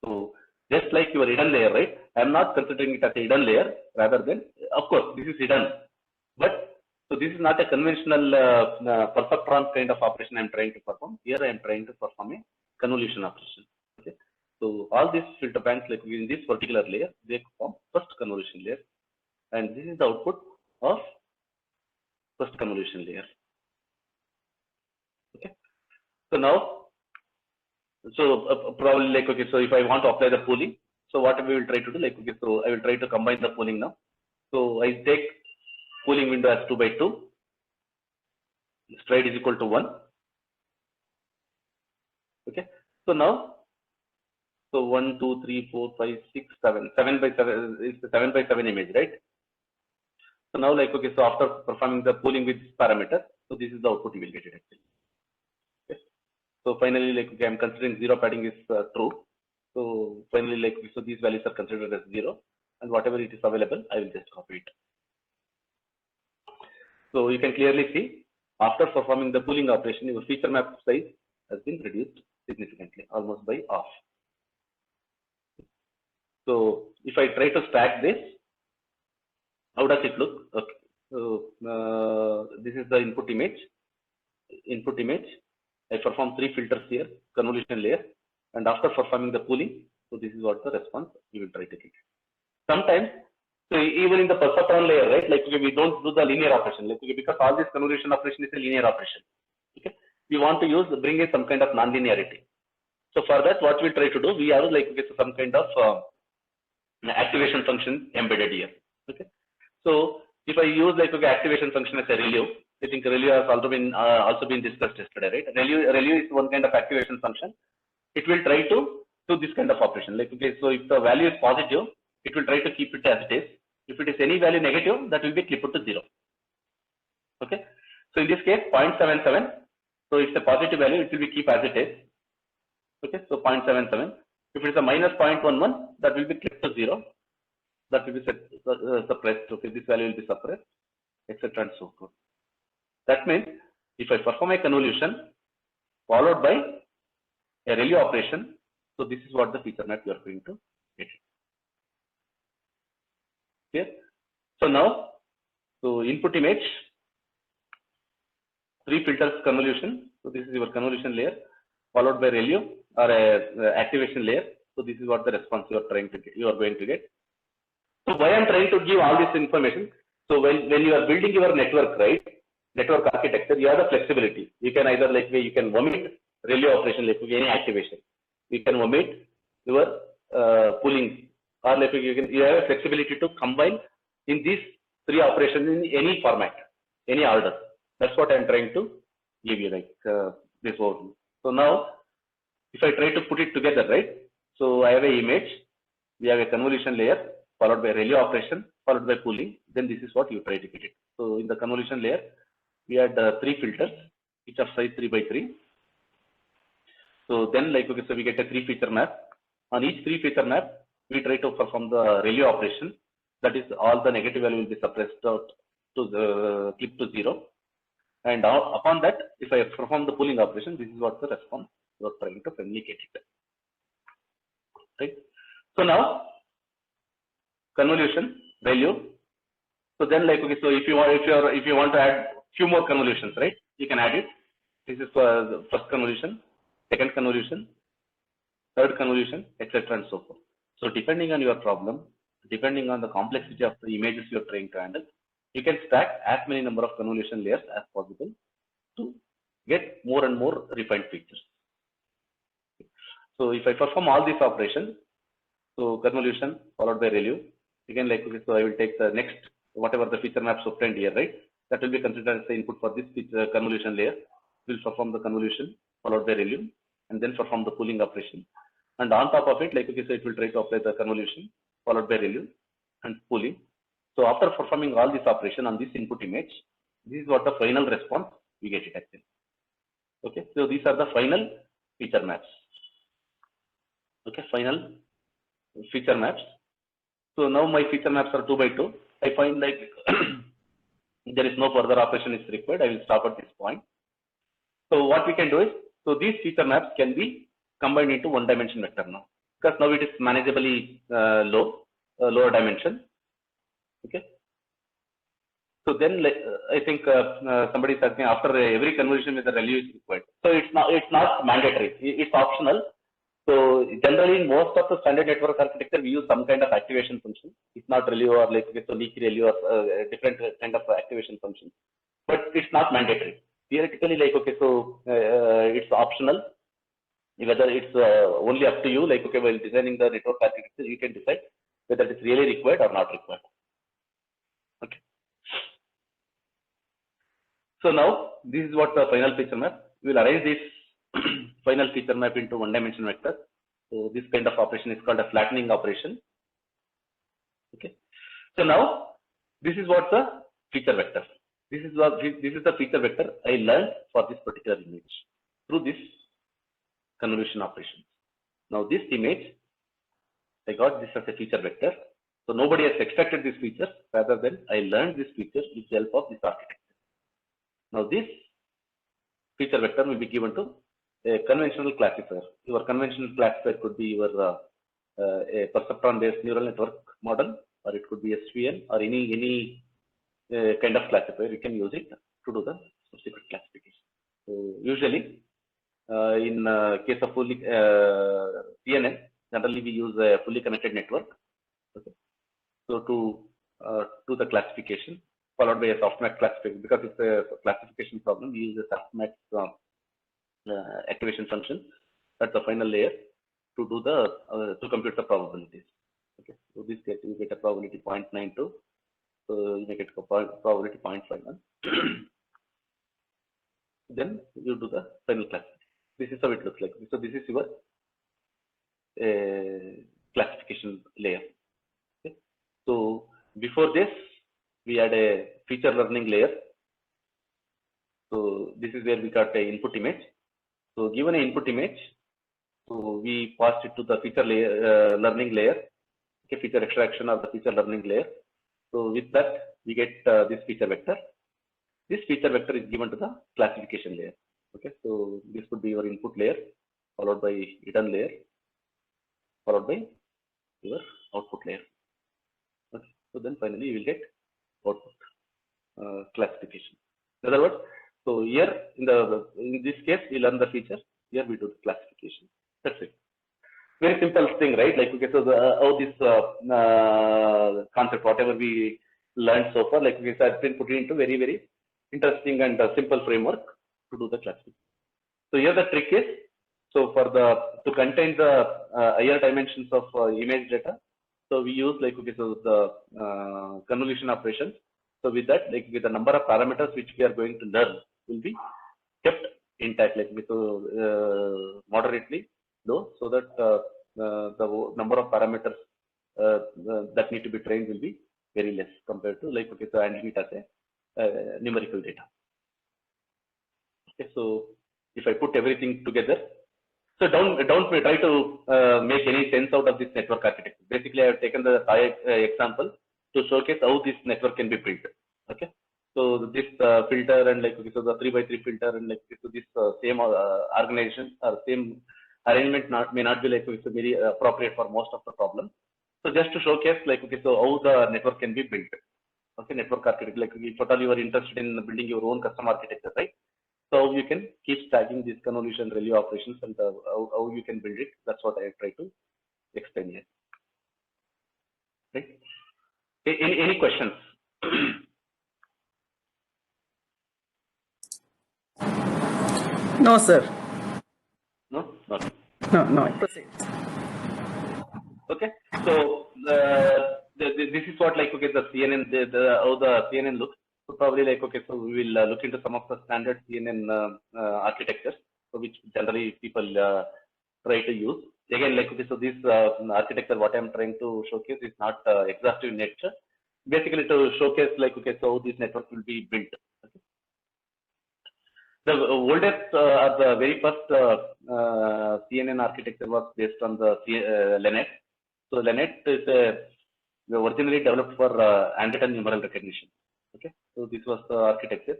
So just like your hidden layer, right? I am not considering it as a hidden layer, rather than, of course, this is hidden, but So this is not a conventional perceptron kind of operation I'm trying to perform. Here I am trying to perform a convolution operation. Okay. So all these filter banks, like in this particular layer, they form first convolution layer, and this is the output of first convolution layer. Okay. So now, probably like, okay, so if I want to apply the pooling, so what we will try to do, like, okay, so I will try to combine the pooling now. So I take pooling window as 2 by 2, stride is equal to 1. Okay. So now, so 1, 2, 3, 4, 5, 6, 7, 7 by 7 is the 7 by 7 image, right? So now, like, okay, so after performing the pooling with this parameter, so this is the output you will get it actually. Okay. So finally, like, okay, I'm considering zero padding is true. So finally, like, so these values are considered as 0, and whatever it is available, I will just copy it. So you can clearly see, after performing the pooling operation, your feature map size has been reduced significantly, almost by half. So if I try to stack this, how does it look? Okay. So this is the input image. I perform 3 filters here, convolution layer, and after performing the pooling, so this is what the response you will try to get. Sometimes, so even in the perceptron layer, right? Like, okay, we don't do the linear operation, like, okay, because all this convolution operation is a linear operation. Okay, we want to bring in some kind of non-linearity. So for that, what we try to do, we have like, okay, so some kind of activation function embedded here. Okay, so if I use like, okay, activation function as a ReLU, I think ReLU has also been discussed yesterday, right? ReLU is one kind of activation function. It will try to do this kind of operation. Like, okay, so if the value is positive, it will try to keep it as it is. If it is any value negative, that will be clipped to 0. Okay, so in this case, 0.77. So it's a positive value, it will be keep as it is. Okay, so 0.77. If it is a minus 0.11, that will be clipped to 0. That will be suppressed. Okay, this value will be suppressed, etc. and so forth. That means if I perform a convolution followed by a ReLU operation, so this is what the feature map you are going to get. Okay. So now, so input image, 3 filters convolution. So this is your convolution layer, followed by ReLU or a activation layer. So this is what the response you are going to get. So why I'm trying to give all this information? So when you are building your network, right, network architecture, you have the flexibility. You can either like you can omit ReLU operation, like any activation. You can omit your pooling, or like you have a flexibility to combine in these 3 operations in any format, any order. That's what I'm trying to give you, like this overview. So now, if I try to put it together, right? So I have an image, we have a convolution layer, followed by ReLU operation, followed by pooling. Then this is what you try to get it. So in the convolution layer, we had 3 filters, each of size 3 by 3. So then, like, okay, so we get a 3 feature map. On each 3 feature map, we try to perform the ReLU operation. That is, all the negative value will be suppressed out to the clip to 0. And upon that, if I perform the pooling operation, this is what the response you are trying to communicate it. Right. So now, convolution ReLU. So then, like, okay, so if you want to add few more convolutions, right, you can add it. This is the first convolution, second convolution, third convolution, etc. and so forth. So depending on your problem, depending on the complexity of the images you are trying to handle, you can stack as many number of convolution layers as possible to get more and more refined features. So if I perform all these operations, so convolution followed by ReLU, again, like, okay, so I will take the next, whatever the feature maps obtained here, right? That will be considered as the input for this convolution layer. We'll perform the convolution followed by ReLU, and then perform the pooling operation. And on top of it, like, okay, so it will try to apply the convolution followed by ReLU and pooling. So after performing all this operation on this input image, this is what the final response we get it actually. Okay, so these are the final feature maps. Okay, final feature maps. So now my feature maps are 2 by 2. I find like there is no further operation is required. I will stop at this point. So what we can do is, so these feature maps can be combined into 1-dimension vector now, because now it is manageably lower dimension. Okay. So then, like, I think somebody is asking after every conversion with the ReLU is required. So it's not mandatory. It's optional. So generally, in most of the standard network architecture, we use some kind of activation function. It's not ReLU or like so leaky ReLU or different kind of activation function, but it's not mandatory. Theoretically, like okay, so it's optional. Whether it's only up to you, like okay, while designing the network architecture, you can decide whether it's really required or not required. Okay. So now this is what the final feature map. We will arrange this final feature map into one-dimension vector. So this kind of operation is called a flattening operation. Okay. So now this is what the feature vector. This is the feature vector I learned for this particular image through this convolution operation. Now this image, I got this as a feature vector. So nobody has extracted this feature, rather than I learned this feature with the help of this architecture. Now this feature vector will be given to a conventional classifier. Your conventional classifier could be your a perceptron-based neural network model, or it could be SVN, or any kind of classifier. You can use it to do the subsequent classification. So usually, in case of fully CNN, generally we use a fully connected network. Okay. So to do the classification, followed by a softmax classification, because it's a classification problem, we use a softmax activation function at the final layer to do the to compute the probabilities. Okay, so this case you get a probability 0.92, so you make it probability 0.51. Then you do the final classification. This is how it looks like. So this is your classification layer. Okay. So before this, we had a feature learning layer. So this is where we got a input image. So given an input image, so we passed it to the feature layer, learning layer, okay, feature extraction of the feature learning layer. So with that, we get this feature vector. This feature vector is given to the classification layer. Okay, so this could be your input layer, followed by hidden layer, followed by your output layer. Okay, so then finally you will get output classification. In other words, so here in this case we learn the feature. Here we do the classification. That's it. Very simple thing, right? Like okay, so how this concept, whatever we learned so far, like we have been put into very interesting and simple framework to do the classification. So here the trick is, so for to contain the higher dimensions of image data, so we use like okay, so the convolution operations. So with that, like with the number of parameters which we are going to learn will be kept intact, like with moderately low, so that the number of parameters that need to be trained will be very less compared to like okay, so handling it as a numerical data. Okay, so if I put everything together, so don't try to make any sense out of this network architecture. Basically, I have taken the example to showcase how this network can be built. Okay, so this filter and like okay, so the 3x3 filter and like so this same organization or same arrangement may not be like so very appropriate for most of the problems. So just to showcase like okay, so how the network can be built. Okay, network architecture, like if at all you are interested in building your own custom architecture, right? So you can keep stacking these convolution ReLU operations and how you can build it. That's what I try to explain here. Right? Any questions? No, sir. No? Okay. No. Proceed. Okay. So this is what like okay, the CNN, how the CNN looks. So probably like okay, so we will look into some of the standard CNN architectures, so which generally people try to use. Again, like okay, so this architecture, what I'm trying to showcase is not exhaustive in nature. Basically, to showcase like okay, so how this network will be built. Okay. The oldest or the very first CNN architecture was based on the LeNet. So LeNet is originally developed for handwritten numeral recognition. Okay, so this was the architecture.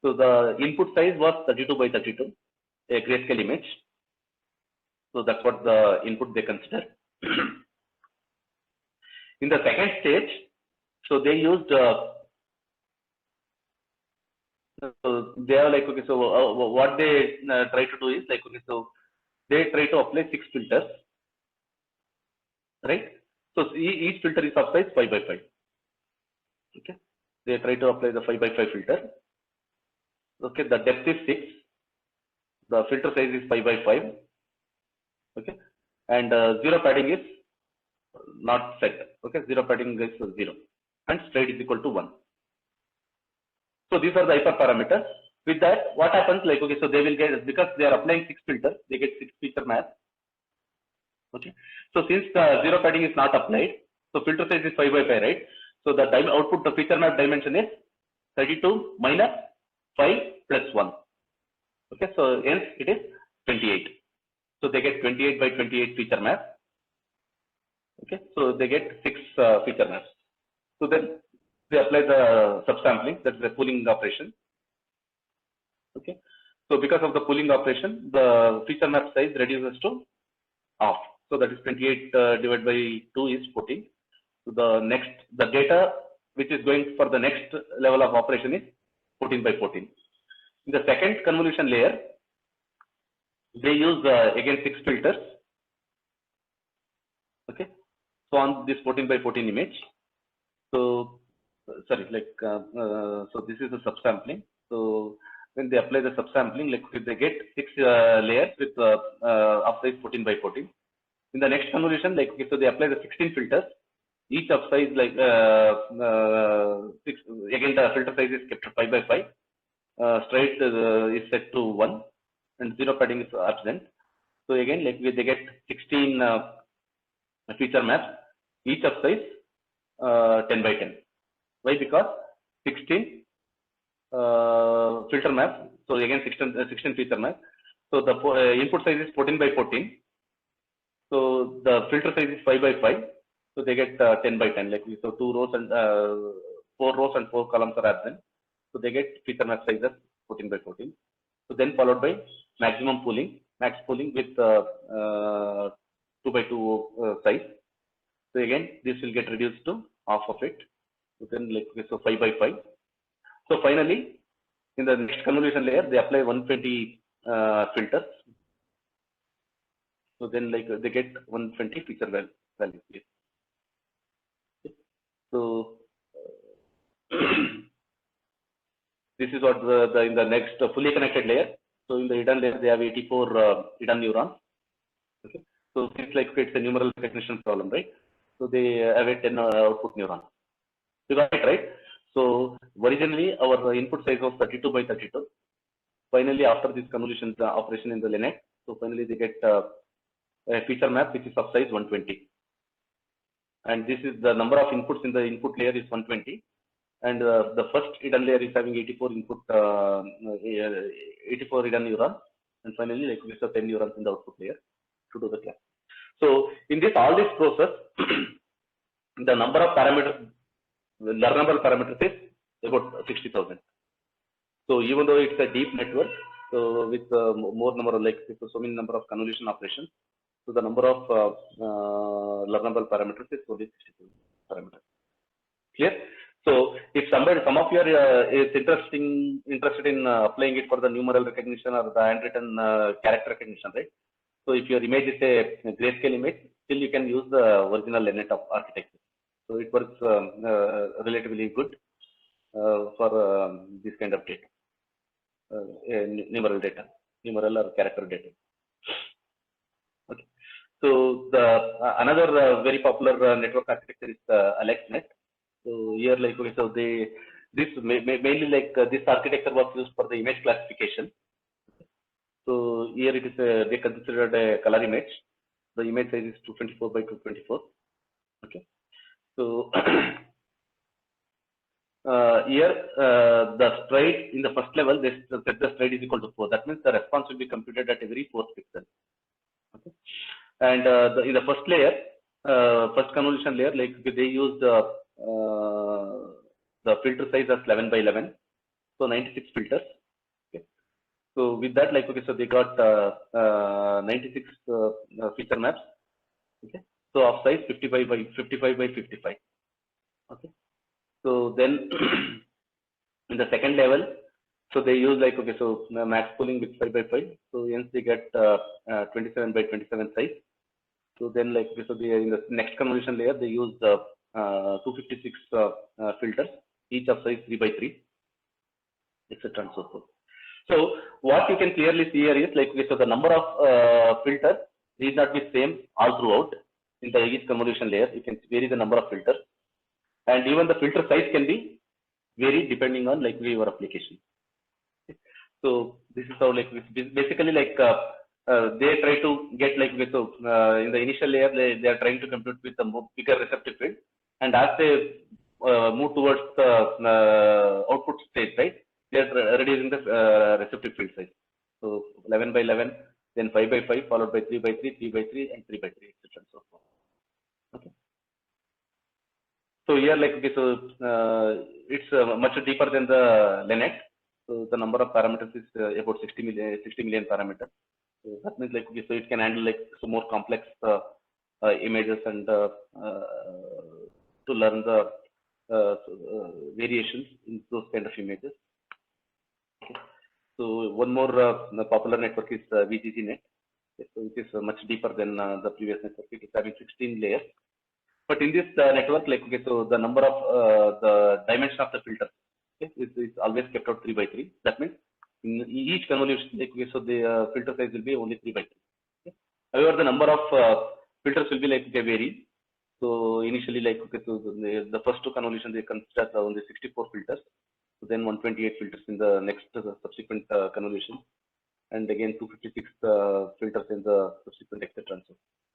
So the input size was 32 by 32, a grayscale image. So that's what the input they consider. In the second stage, so they used So they are like, okay, so what they try to do is like, okay, so they try to apply 6 filters, right? So each filter is of size 5 by 5. Okay, they try to apply the 5 by 5 filter. Okay, the depth is 6, the filter size is 5 by 5. Okay, and zero padding is not set. Okay, zero padding is 0, and straight is equal to 1. So these are the hyperparameters. With that, what happens, like, okay, so they will get, because they are applying 6 filters, they get 6 feature maps. Okay, so since the zero padding is not applied, so filter size is 5 by 5, right? So the output, the feature map dimension is 32 minus 5 plus 1. Okay, so hence it is 28. So they get 28 by 28 feature map. Okay, so they get 6 feature maps. So then they apply the subsampling, that's the pooling operation. Okay, so because of the pooling operation, the feature map size reduces to half. So that is 28 divided by 2 is 14. So the data which is going for the next level of operation is 14 by 14. In the second convolution layer, they use again 6 filters. Okay, so on this 14 by 14 image, so sorry, like so this is the subsampling. So when they apply the subsampling, like they get 6 layers with of size 14 by 14. In the next convolution, like okay, so they apply the 16 filters, each of size like 6. Again, the filter size is kept 5 by 5. Straight is set to 1, and zero padding is absent. So again, like they get 16 feature maps, each of size 10 by 10. Why? Because 16 filter maps. So again, 16 feature maps. So the input size is 14 by 14. So the filter size is 5 by 5. So they get 10 by 10. Like so, 2 rows and 4 rows and 4 columns are absent. So they get feature map size as 14 by 14. So then followed by maximum pooling, max pooling with 2 by 2 size. So again, this will get reduced to half of it. So then like so 5 by 5. So finally, in the next convolution layer, they apply 120 filters. So then like they get 120 feature values. So this is what in the next fully connected layer. So in the hidden layer, they have 84 hidden neurons. Okay. So it's like it's a numeral recognition problem, right? So they have a 10 output neuron. You got it, right? So originally our input size was 32 by 32. Finally, after this convolution operation in the LeNet, so finally they get a feature map which is of size 120. And this is the number of inputs in the input layer is 120. And the first hidden layer is having 84 input, 84 hidden neurons, and finally like we have 10 neurons in the output layer to do the class. So in all this process, the number of parameters, learnable parameters is about 60,000. So even though it's a deep network, so with more number of like so many number of convolution operations, so the number of learnable parameters is only 60,000 parameters. Clear? So if some of you are is interested in applying it for the numeral recognition or the handwritten character recognition, right? So if your image is a grayscale image, still you can use the original LeNet architecture. So it works relatively good for this kind of data, numeral or character data. Okay. So the another very popular network architecture is AlexNet. So here, like okay, so this mainly like this architecture was used for the image classification. So here it is they considered a color image. The image size is 224 by 224. Okay. So here the stride in the first level, they set the stride is equal to 4. That means the response will be computed at every 4th pixel. Okay. And in the first layer, first convolution layer, like they used the filter size as 11 by 11, so 96 filters. Okay. So with that, like okay, so they got 96 feature maps. Okay. So of size 55 by 55. Okay. So then in the second level, So they use like, okay, so max pooling with 5 by 5. So hence they get 27 by 27 size. So then like, okay, so they, in the next convolution layer, they use 256 filters, each of size 3 by 3, etc. and so forth. So what you can clearly see here is like, okay, so the number of filters need not be same all throughout. In the each convolution layer, you can vary the number of filters, and even the filter size can be varied depending on like your application. So this is how like basically like they try to get like, so in the initial layer they are trying to compute with the bigger receptive field, and as they move towards the output stage, right, they are reducing the receptive field size. So 11 by 11, then 5 by 5, followed by 3 by 3, 3 by 3, and 3 by 3, etc. and so forth. Okay. So here like, okay, so it's much deeper than the LeNet. So the number of parameters is about 60 million parameters. So that means like, okay, so it can handle like some more complex images and to learn the variations in those kind of images. Okay. So one more popular network is VGGNet. Okay, so it is much deeper than the previous network. It is having 16 layers. But in this network, like, okay, so the number of the dimension of the filter, okay, is always kept out 3 by 3. That means in each convolution, like, okay, so the filter size will be only 3 by 3. Okay. However, the number of filters will be like, okay, vary. So initially, like, okay, so the first two convolutions they consider only 64 filters. So then 128 filters in the next subsequent convolution, and again 256 filters in the subsequent, etc. So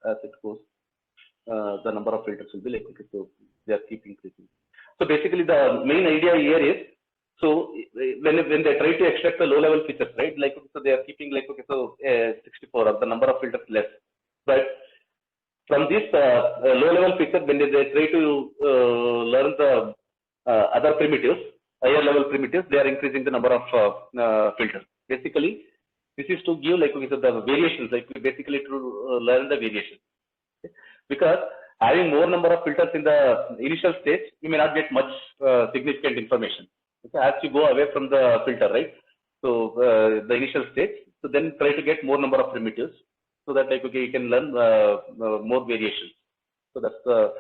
as it goes, the number of filters will be like, okay, so they are keep increasing. So basically the main idea here is, so when they try to extract the low level features, right, like, so they are keeping like, okay, so 64 or the number of filters less, but from this low level feature, when they try to learn the other primitives, higher level primitives, they are increasing the number of filters. Basically this is to give like, okay, so the variations, like basically to learn the variations. Because having more number of filters in the initial stage, you may not get much significant information. Okay, as you go away from the filter, right? So the initial stage, so then try to get more number of primitives, so that like, okay, you can learn more variations. So that's the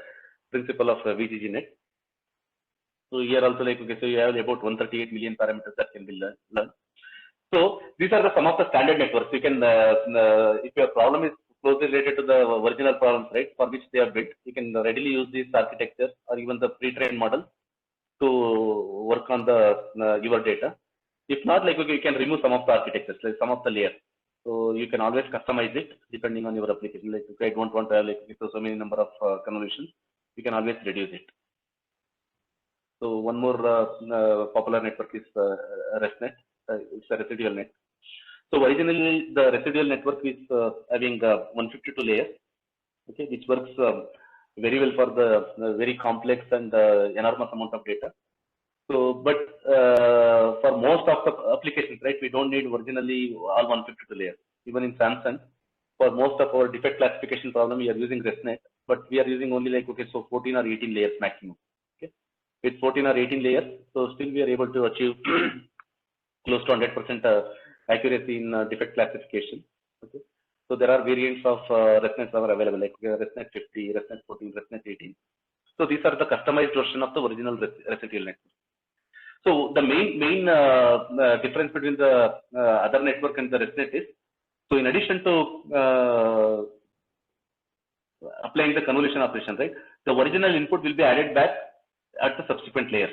principle of VGGNet. So here also like, okay, so you have about 138 million parameters that can be learned. So these are some of the standard networks. You can, if your problem is closely related to the original problems, right, for which they are built, you can readily use this architecture or even the pre-trained model to work on the your data. If not, like, okay, you can remove some of the architectures, like some of the layers. So you can always customize it depending on your application. Like, if I don't want to have like so many number of convolutions, you can always reduce it. So one more popular network is ResNet. It's a residual net. So originally the residual network is having 152 layers, okay, which works very well for the very complex and enormous amount of data. So, but for most of the applications, right, we don't need originally all 152 layers. Even in Samsung, for most of our defect classification problem, we are using ResNet, but we are using only like, okay, so 14 or 18 layers maximum. Okay, with 14 or 18 layers, so still we are able to achieve close to 100% accuracy in defect classification. Okay, so there are variants of ResNet are available, like ResNet 50, ResNet 14, ResNet 18. So these are the customized version of the original residual network. So the main difference between the other network and the ResNet is, so in addition to applying the convolution operation, right, the original input will be added back at the subsequent layers.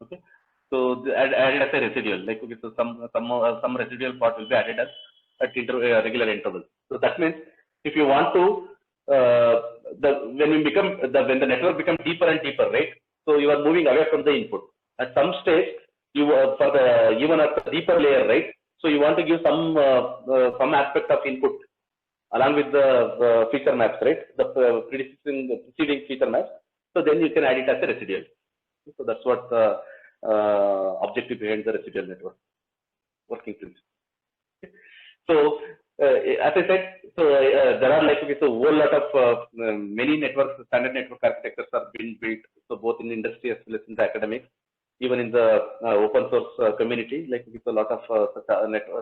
Okay, so added as a residual, like, okay, so some residual part will be added as at regular intervals. So that means if you want to when the network becomes deeper and deeper, right, so you are moving away from the input. At some stage, you for the even at the deeper layer, right, so you want to give some aspect of input along with the feature maps, right, the preceding feature maps. So then you can add it as a residual. So that's what the objective behind the residual network working principle. So as I said, so there are like, okay, so a whole lot of many networks, standard network architectures are being built, so both in industry as well as in the academics. even in the open source community, like with a lot of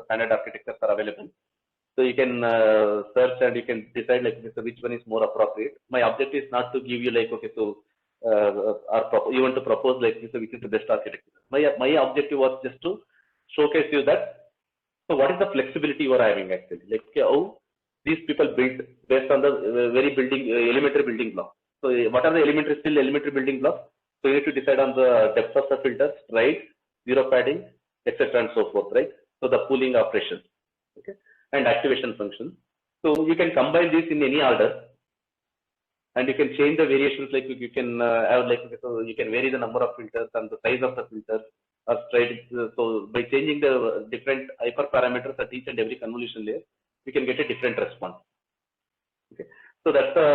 standard architectures are available. So you can search and you can decide like okay, so which one is more appropriate. My objective is not to give you like okay, so you want to propose like so which is the best architecture. My objective was just to showcase you that. So what is the flexibility you are having actually? Like how these people build based on the very elementary building blocks. So what are the elementary building blocks? So you need to decide on the depth of the filters, right? Zero padding, etc. and so forth, right? So the pooling operations, okay, and activation functions. So you can combine this in any order, and you can change the variations. Like you can have like so you can vary the number of filters and the size of the filters. Or straight. So by changing the different hyperparameters at each and every convolution layer, we can get a different response. Okay. So that's the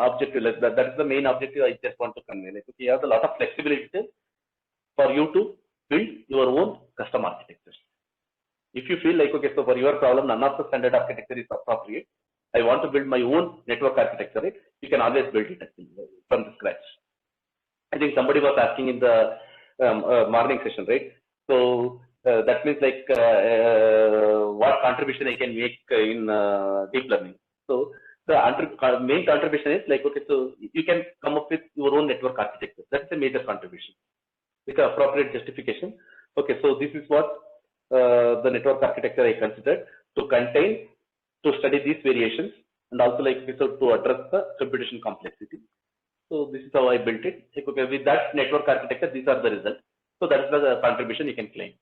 objective. Like that's the main objective I just want to convey. Like, okay, you have a lot of flexibility for you to build your own custom architectures. If you feel like, okay, so for your problem, none of the standard architecture is appropriate, I want to build my own network architecture, right? You can always build it actually, from the scratch. I think somebody was asking in the morning session, right? So that means like what contribution I can make in deep learning. So the main contribution is like, okay, so you can come up with your own network architecture. That's a major contribution with the appropriate justification. Okay, so this is what the network architecture I considered to study these variations and also like so to address the computation complexity. So this is how I built it. Okay, with that network architecture, these are the results. So that is the contribution you can claim.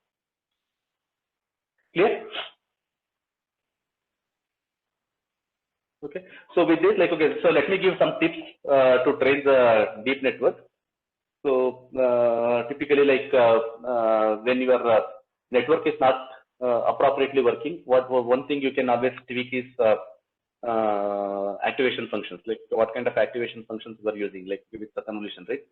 Clear? Okay. So with this, like okay, so let me give some tips to train the deep network. So typically, like when your network is not appropriately working, one thing you can always tweak is activation functions. Like what kind of activation functions you are using, like with the convolution, right?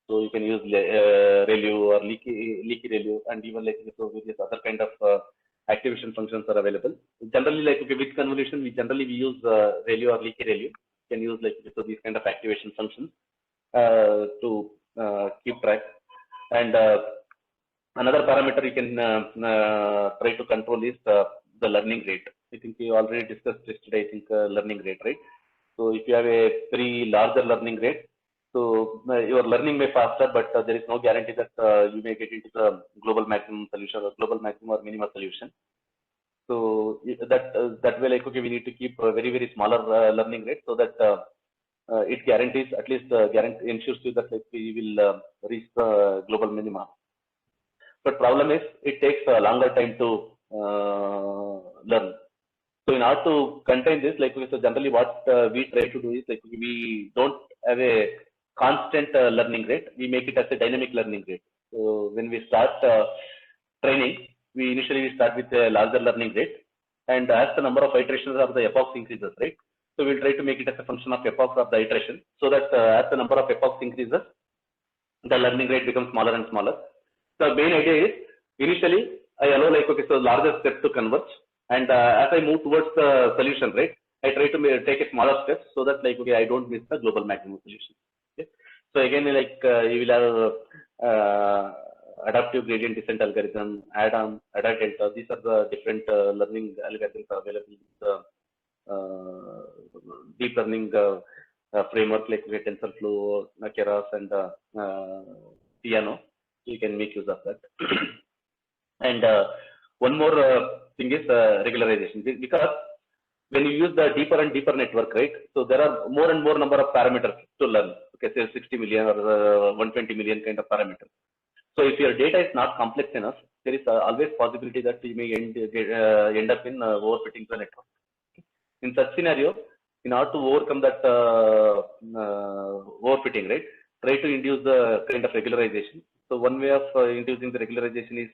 So you can use ReLU or leaky ReLU, and even like so various other kind of activation functions are available. Generally, like okay, with convolution, we use ReLU or leaky ReLU. You can use like so these kind of activation functions to keep track. And another parameter you can try to control is the learning rate. I think we already discussed this today. I think learning rate, right? So if you have a very larger learning rate, so your learning may faster, but there is no guarantee that you may get into the global maximum solution or global maximum or minimum solution. So that way, like okay, we need to keep a very smaller learning rate so that it guarantees at least ensures you that like we will reach the global minima. But problem is it takes a longer time to learn. So in order to contain this, like so generally what we try to do is like we don't have a constant learning rate. We make it as a dynamic learning rate. So when we start training, we initially start with a larger learning rate, and as the number of iterations of the epochs increases, right? So we'll try to make it as a function of epochs of the iteration, so that as the number of epochs increases, the learning rate becomes smaller and smaller. The main idea is initially I allow like okay, so larger steps to converge, and as I move towards the solution, right, I try to take a smaller steps so that like okay, I don't miss the global maximum solution. Okay? So again, like you will have adaptive gradient descent algorithm, ADA delta. These are the different learning algorithms available in the deep learning framework like TensorFlow, Keras, and Piano. You can make use of that. And one more thing is regularization, because when you use the deeper and deeper network, right? So there are more and more number of parameters to learn. Okay, say 60 million or 120 million kind of parameters. So if your data is not complex enough, there is always possibility that you may end up in overfitting the network. In such scenario, in order to overcome that overfitting, right, try to induce the kind of regularization. So one way of inducing the regularization is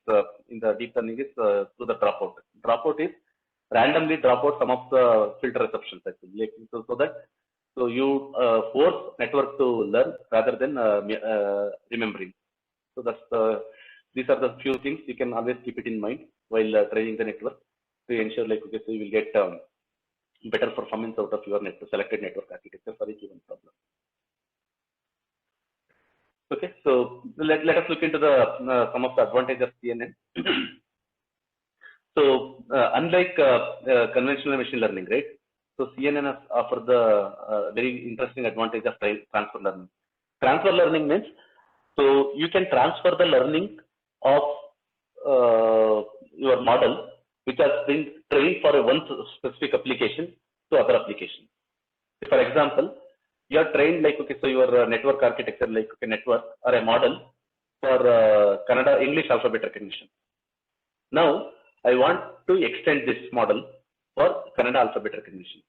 in the deep learning is through the dropout. Dropout is randomly drop out some of the filter receptions actually, so that so you force network to learn rather than remembering. So that's these are the few things you can always keep it in mind while training the network to ensure like okay, so you will get better performance out of your selected network architecture for a given problem. Okay, so let us look into the some of the advantages of CNN. So unlike conventional machine learning, right? So CNN has offered the very interesting advantage of transfer learning. Transfer learning means, so you can transfer the learning of your model, which has been trained for one specific application, to other application. For example, you are trained like, okay, so your network architecture, like a network or a model for Kannada English alphabet recognition. Now I want to extend this model for Kannada alphabet recognition.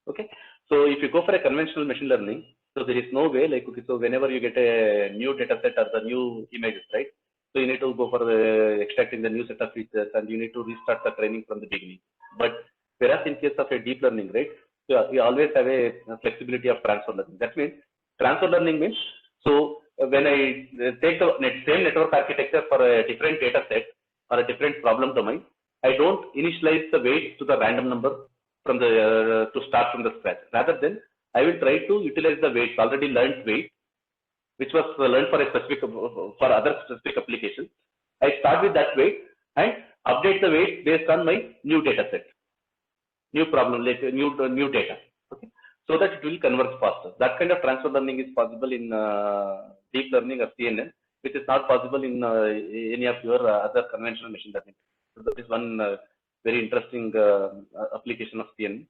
Okay, so if you go for a conventional machine learning, so there is no way, like, okay, so whenever you get a new data set or the new images, right? So you need to go for extracting the new set of features, and you need to restart the training from the beginning. But whereas in case of a deep learning, right, so you always have a flexibility of transfer learning. That means transfer learning means, so when I take the same network architecture for a different data set or a different problem domain, I don't initialize the weight to the random number from the to start from the scratch. Rather than I will try to utilize the weights, already learned weight, which was learned for a specific for other specific applications. I start with that weight and update the weight based on my new data set, new problem, like new data. Okay, so that it will converge faster. That kind of transfer learning is possible in deep learning or CNN, which is not possible in any of your other conventional machine learning. So that is one very interesting application of CNN.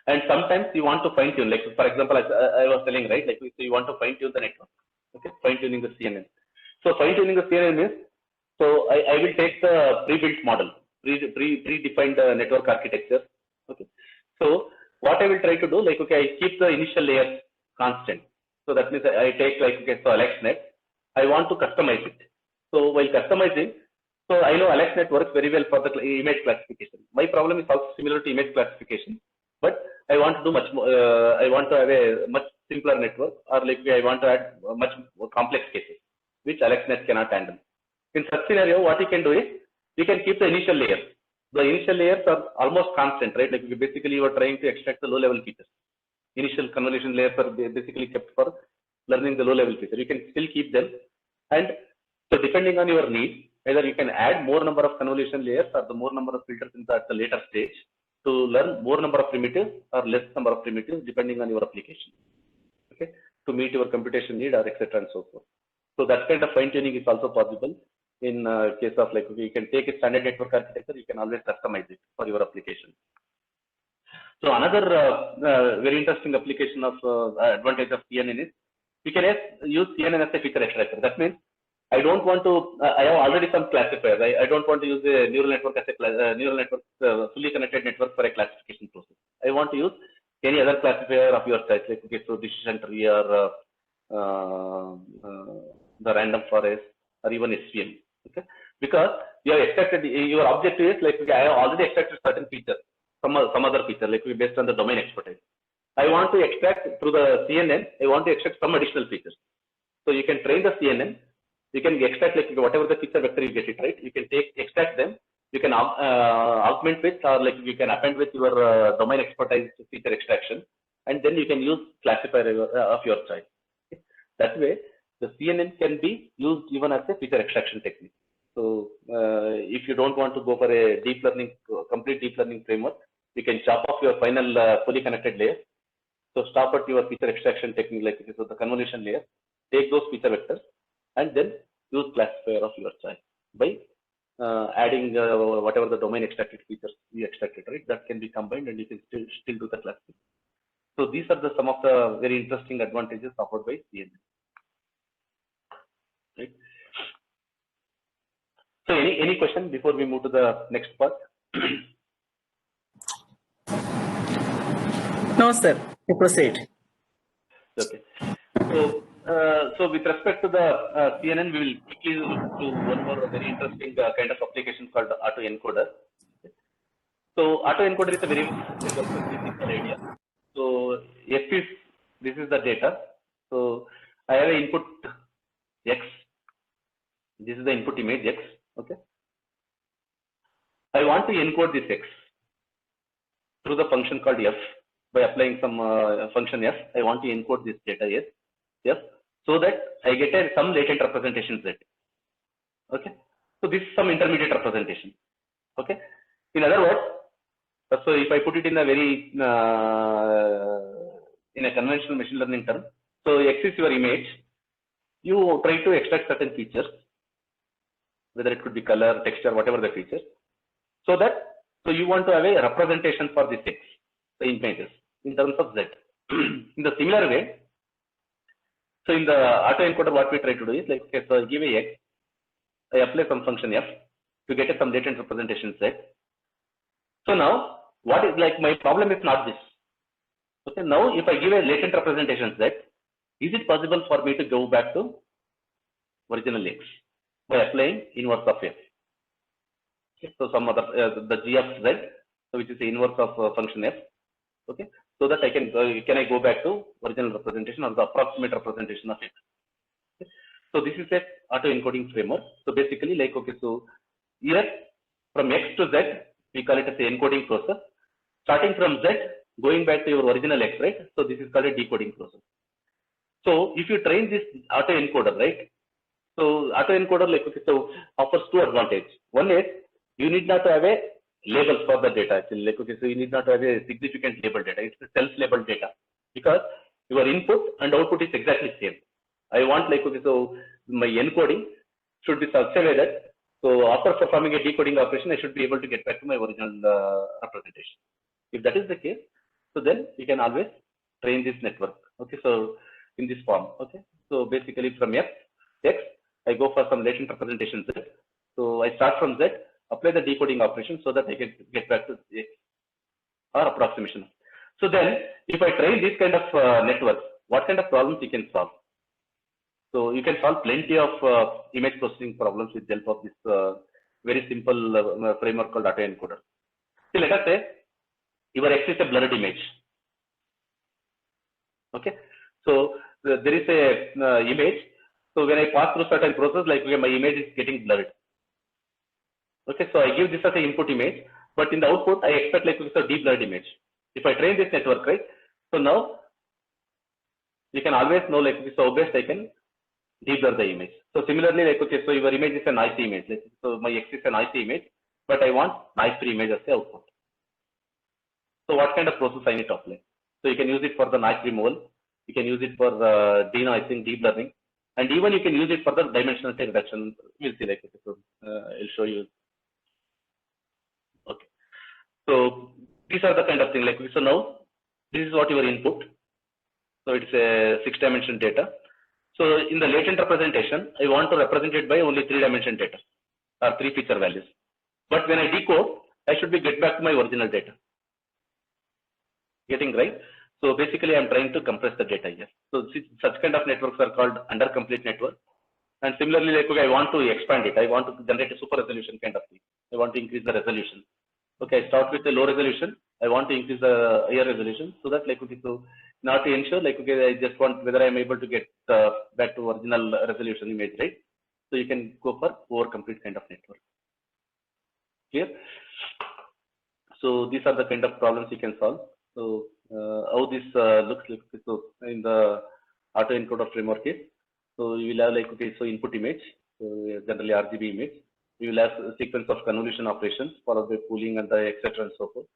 And sometimes you want to fine tune, like for example, I was telling, right, like, so you want to fine tune the network. Okay, fine tuning the CNN. So fine tuning the CNN is, so I will take the pre-built model, predefined network architecture. Okay, so what I will try to do, like, okay, I keep the initial layers constant. So that means I take, like, okay, so AlexNet, I want to customize it. So while customizing, so I know AlexNet works very well for the image classification. My problem is also similar to image classification, but I want to do much more. I want to have a much simpler network, or like I want to add much more complex cases, which AlexNet cannot handle. In such scenario, what you can do is you can keep the initial layers. The initial layers are almost constant, right? Like basically you are trying to extract the low-level features. Initial convolution layers are basically kept for learning the low-level feature. You can still keep them, and so depending on your need, either you can add more number of convolution layers or the more number of filters at the later stage to learn more number of primitives or less number of primitives depending on your application. Okay, to meet your computation need, or etc. and so forth. So that kind of fine tuning is also possible in case of, like, you can take a standard network architecture, you can always customize it for your application. So another very interesting application of advantage of CNN is you can use CNN as a feature extractor. That means I don't want to. I have already some classifiers. I don't want to use a neural network as a neural network, fully connected network for a classification process. I want to use any other classifier of your choice, like, okay, so decision tree or the random forest or even SVM. Okay, because you have extracted, your objective is, like, okay, I have already extracted certain features, some other feature, like based on the domain expertise. I want to extract through the CNN. I want to extract some additional features. So you can train the CNN. You can extract, like, whatever the feature vector you get it, right? You can extract them. You can augment with, or like you can append with your domain expertise feature extraction, and then you can use classifier of your choice. Okay? That way, the CNN can be used even as a feature extraction technique. So if you don't want to go for a deep learning, complete deep learning framework, you can chop off your final fully connected layer. So stop at your feature extraction technique, like, so the convolution layer, take those feature vectors, and then use classifier of your choice by adding whatever the domain extracted features you extracted, right? That can be combined, and you can still do the classification. So these are some of the very interesting advantages offered by CNN. Right? So any question before we move to the next part? No, sir. You proceed. Okay. So with respect to the CNN, we will quickly look to one more very interesting kind of application called autoencoder. So autoencoder is a very simple idea. So F is, this is the data. So I have an input X. This is the input image X. Okay. I want to encode this X through the function called F. By applying some function F, I want to encode this data F so that I get some latent representation Z. Okay, so this is some intermediate representation. Okay, in other words, so if I put it in a very in a conventional machine learning term, so X is your image. You try to extract certain features, whether it could be color, texture, whatever the features, so you want to have a representation for this X, the images, in terms of Z. In the similar way, so in the autoencoder, what we try to do is like, okay, so I give a X, I apply some function F to get some latent representation Z. So now, what is like my problem is not this. Okay, now if I give a latent representation Z, is it possible for me to go back to original X by applying inverse of F? Okay, so some other the G of Z, so which is the inverse of function F. Okay, so that I can I go back to original representation or the approximate representation of X. Okay. So this is a autoencoding framework. So basically, like, okay, so here from X to Z, we call it as the encoding process. Starting from Z, going back to your original X, right? So this is called a decoding process. So if you train this autoencoder, right? So autoencoder, like, okay, so offers two advantages. One is you need not to have a label for the data. Actually, like, okay, so you need not to have a significant label data. It's a self-labeled data because your input and output is exactly same. I want, like, okay, so my encoding should be such a way that so after performing a decoding operation, I should be able to get back to my original representation. If that is the case, so then you can always train this network. Okay, so in this form. Okay, so basically from X, I go for some latent representation Z. So I start from Z, apply the decoding operation so that I can get back to X or approximation. So then, if I train this kind of network, what kind of problems you can solve? So you can solve plenty of image processing problems with the help of this very simple framework called autoencoder. So let us say your X is a blurred image. Okay, so there is a image. So when I pass through certain process, like, okay, my image is getting blurred. Okay, so I give this as an input image, but in the output, I expect like a deep blurred image. If I train this network, right? So now you can always know, like, so best I can deblur the image. So similarly, like, okay, so your image is a noisy image. Like, so my X is a noisy image, but I want noise-free image as the output. So what kind of process I need to apply? So you can use it for the noise removal. You can use it for denoising, deblurring, and even you can use it for the dimensionality reduction. We'll see, like, okay, so I'll show you. Okay, so these are the kind of thing, like, so now this is what your input. So it's a 6-dimension data. So in the latent representation, I want to represent it by only 3-dimension data or 3 feature values. But when I decode, I should be get back to my original data. Getting right? So basically, I'm trying to compress the data here. So such kind of networks are called undercomplete network. And similarly, like, okay, I want to expand it. I want to generate a super resolution kind of thing. I want to increase the resolution. Okay, I start with a low resolution. I want to increase the higher resolution so that, like, okay, so now to ensure, like, okay, I just want whether I'm able to get back to original resolution image, right? So you can go for over complete kind of network. Clear? So these are the kind of problems you can solve. So how this looks like, so in the autoencoder framework is, so you will have, like, okay, so input image, so generally RGB image. You will have a sequence of convolution operations followed by pooling and the etc. and so forth.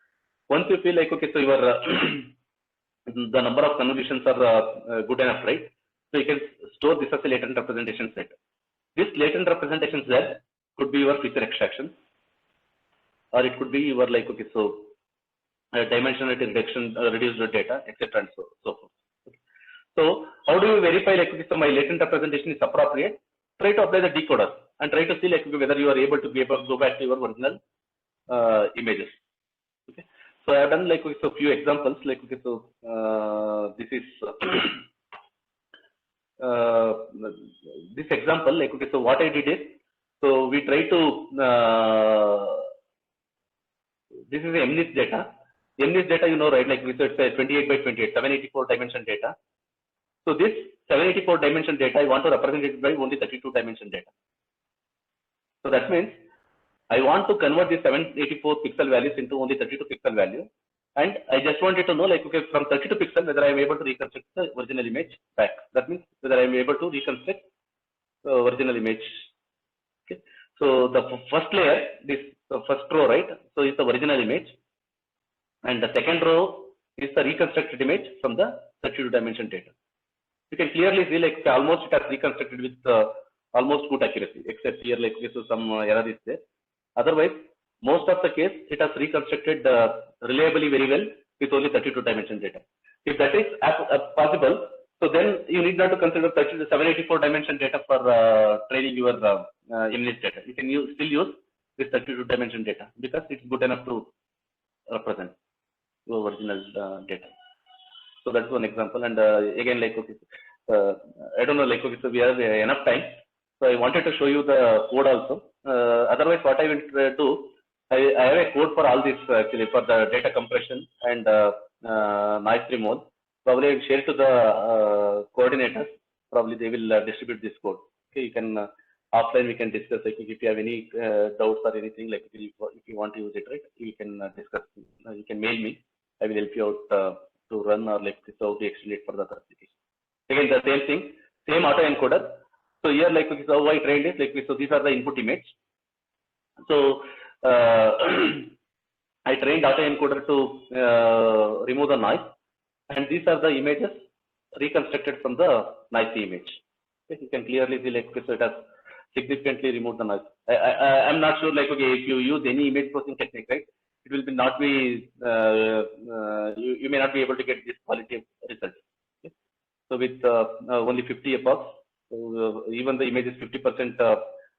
Once you feel like, okay, so your the number of convolutions are good enough, right? So you can store this as a latent representation set. This latent representation set could be your feature extraction, or it could be your, like, okay, so dimensionality reduction, reduced data, etc. and so forth. Okay. So how do you verify, like, okay, so my latent representation is appropriate? Try to apply the decoder and try to see, like, whether you are able to go back to your original images. Okay. So I have done, like, so few examples, like, okay, so this is this example, like, okay, so what I did is, so we try to this is a MNIST data. MNIST data, you know, right? Like, we said, it's a 28 by 28, 784 dimension data. So this 784 dimension data, I want to represent it by only 32 dimension data. So that means I want to convert these 784 pixel values into only 32 pixel value. And I just wanted to know, like, okay, from 32 pixels, whether I am able to reconstruct the original image back. That means whether I am able to reconstruct the original image. Okay. So the first layer, this the first row, right? So is the original image, and the second row is the reconstructed image from the 32 dimension data. You can clearly see, like, almost it has reconstructed with almost good accuracy, except here, like, okay, so some error is there. Otherwise, most of the case, it has reconstructed reliably very well with only 32 dimension data. If that is possible, so then you need not to consider 784 dimension data for training your image data. You can still use this 32 dimension data because it's good enough to represent your original data. So that's one example. And again, like, okay, I don't know, like, okay, so we have enough time. So I wanted to show you the code also. Otherwise, what I will do, I have a code for all this actually, for the data compression and noise removal. Probably I will share to the coordinators. Probably they will distribute this code. Okay, you can offline we can discuss. Like, if you have any doubts or anything, like, if you want to use it, right, you can discuss. You can mail me. I will help you out to run or like how to extend it for the other application. Again, the same thing, same auto encoder. So here, like, so how I trained it, like, so these are the input image. So I trained auto encoder to remove the noise, and these are the images reconstructed from the noisy image. Okay, you can clearly see, like, so it has significantly removed the noise. I'm not sure, like, okay, if you use any image processing technique, right, it will be not be you may not be able to get this quality of result. Okay? So with only 50 epochs, so, even the image is 50%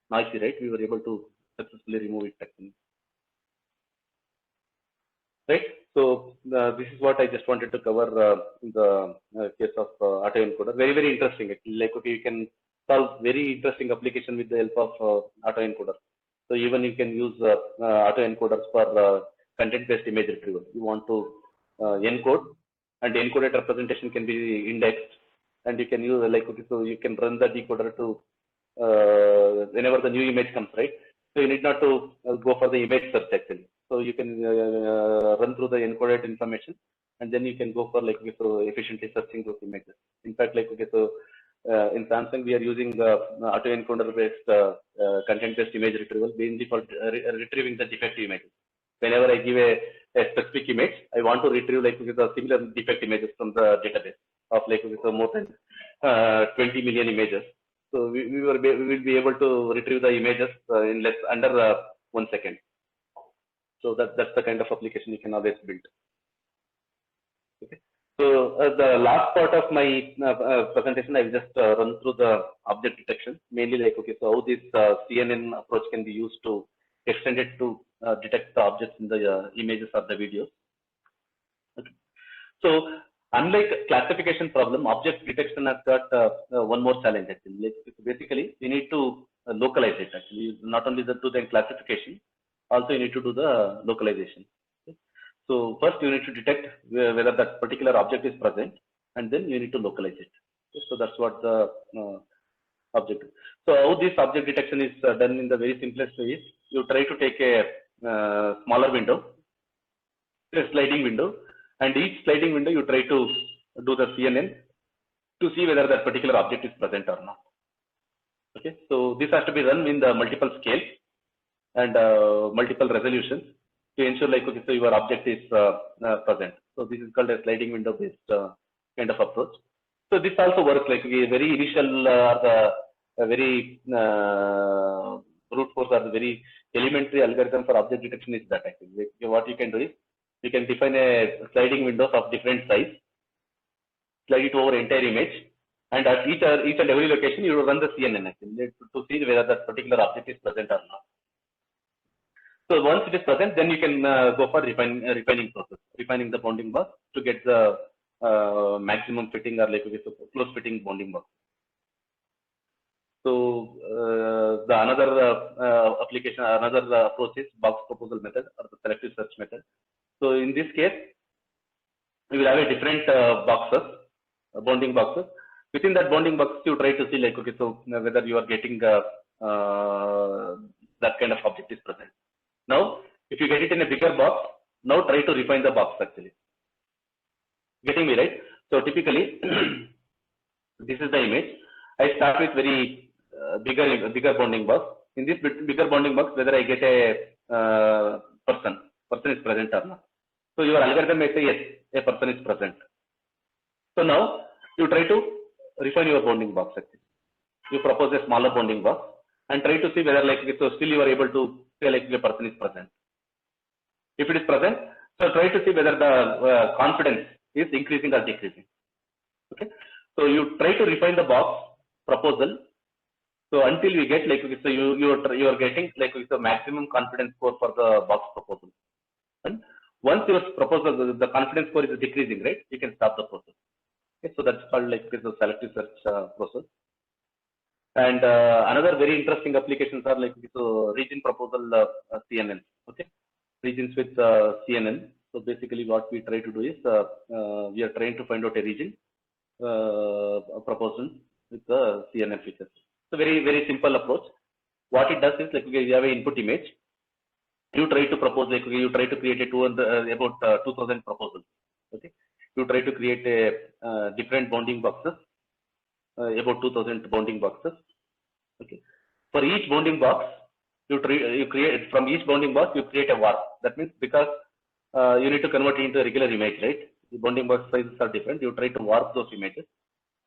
noisy, right? We were able to successfully remove it actually. Right. So this is what I just wanted to cover in the case of autoencoder. Very, very interesting. Actually. Like, okay, you can solve very interesting application with the help of autoencoder. So even you can use autoencoders for content-based image retrieval. You want to encode, and encoded representation can be indexed, and you can use, like, okay, so you can run the decoder to whenever the new image comes, right? So you need not to go for the image search actually. So you can run through the encoded information, and then you can go for, like, okay, so efficiently searching those images. In fact, like, okay, so in Samsung we are using autoencoder based content-based image retrieval mainly for retrieving the defective images. Whenever I give a specific image, I want to retrieve, like, okay, the similar defect images from the database of, like, okay, so more than 20 million images. So we will be able to retrieve the images in under 1 second. So that's the kind of application you can always build. Okay. So the last part of my presentation, I will just run through the object detection. Mainly, like, okay, so how this CNN approach can be used to extend it to detect the objects in the images or the videos. Okay. So unlike classification problem, object detection has got one more challenge actually. Like, basically, you need to localize it actually. Not only do the classification, also you need to do the localization. Okay. So first you need to detect whether that particular object is present, and then you need to localize it. Okay. So that's what the object. So how this object detection is done in the very simplest way is you try to take a smaller window, a sliding window, and each sliding window you try to do the CNN to see whether that particular object is present or not. Okay, so this has to be done in the multiple scales and multiple resolutions to ensure, like, okay, so your object is present. So this is called a sliding window based kind of approach. So this also works, like, very initial or the very brute force or the very elementary algorithm for object detection is that actually. Like, what you can do is you can define a sliding windows of different size, slide it over entire image, and at each and every location you will run the CNN actually to see whether that particular object is present or not. So once it is present, then you can go for refining process, refining the bounding box to get the maximum fitting or, like, close fitting bounding box. So the another application, another approach is box proposal method or the selective search method. So in this case, we will have a different boxes, bounding boxes. Within that bounding box, you try to see, like, okay, so whether you are getting that kind of object is present. Now, if you get it in a bigger box, Now try to refine the box actually. Getting me right? So typically, this is the image. I start with very bigger bounding box. In this bigger bounding box, whether I get a person is present or not. So your algorithm may say yes, a person is present. So now you try to refine your bounding box actually. You propose a smaller bounding box and try to see whether like so still you are able to say like a person is present. If it is present, so try to see whether the confidence is increasing or decreasing. Okay, so you try to refine the box proposal. So until we get like so you are getting like the maximum confidence score for the box proposal. And once your proposal the confidence score is decreasing, right, you can stop the process. Okay, so that's called like the selective search process. And another very interesting applications are like so region proposal CNN. Okay, regions with CNN. So basically, what we try to do is we are trying to find out a region proposal with the CNN features. So very simple approach. What it does is like you have an input image. You try to propose like you try to create a 200 about 2000 proposals. Okay, you try to create a different bounding boxes. About 2000 bounding boxes. Okay, for each bounding box, you create from each bounding box you create a warp. That means because you need to convert it into a regular image, right? The bounding box sizes are different. You try to warp those images.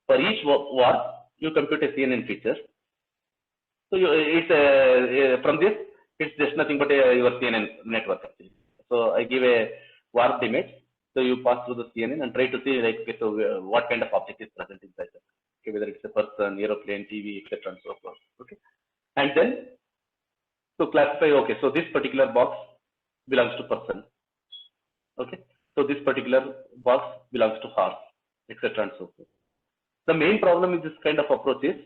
For each warp, you compute a CNN feature. So it's from this, it's just nothing but your CNN network actually. So I give a warped image. So you pass through the CNN and try to see like okay, so what kind of object is present inside that. Okay, whether it's a person, aeroplane, TV, etc. and so forth. Okay, and then to classify. Okay, so this particular box belongs to person. Okay, so this particular box belongs to horse, etc. and so forth. The main problem with this kind of approach is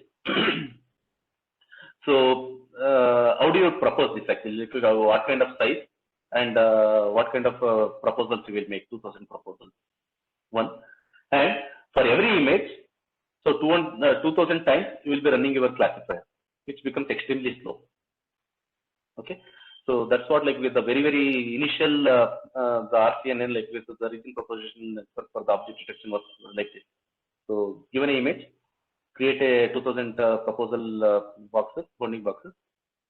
so how do you propose this actually? What kind of size and what kind of proposals you will make? 2000 proposals. One, and for every image, so 2000 times you will be running your classifier, which becomes extremely slow. Okay, so that's what like with the very initial the RCNN like with the region proposition for the object detection was like this. So given an image, create a 2000 proposal boxes, bounding boxes.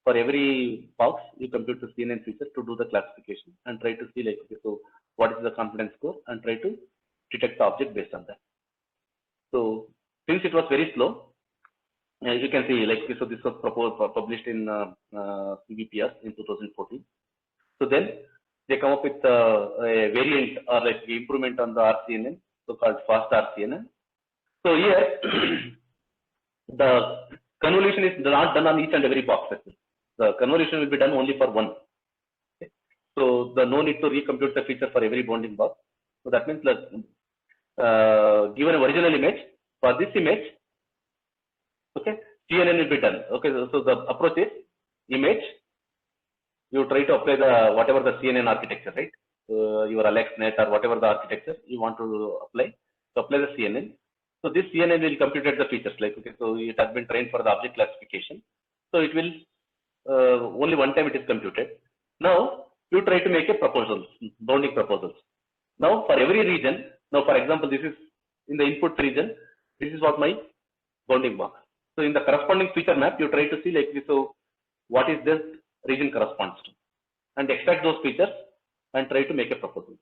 For every box, you compute the CNN feature to do the classification and try to see like okay, so what is the confidence score and try to detect the object based on that. So since it was very slow, you can see like so this was published in CVPR in 2014. So then they come up with a variant or like improvement on the RCNN, so called fast RCNN. So here the convolution is not done on each and every box. The convolution will be done only for one. Okay. So the no need to recompute the feature for every bounding box. So that means that given an original image, for this image, okay, CNN will be done. Okay, so the approach is image. You try to apply the whatever the CNN architecture, right? Your AlexNet or whatever the architecture you want to apply. So apply the CNN. So this CNN will compute the features like okay, so it has been trained for the object classification. So it will only one time it is computed. Now you try to make a proposal, bounding proposals. Now for every region, now for example, this is in the input region. This is what my bounding box. So in the corresponding feature map, you try to see like this. So what is this region corresponds to, and extract those features and try to make a proposal.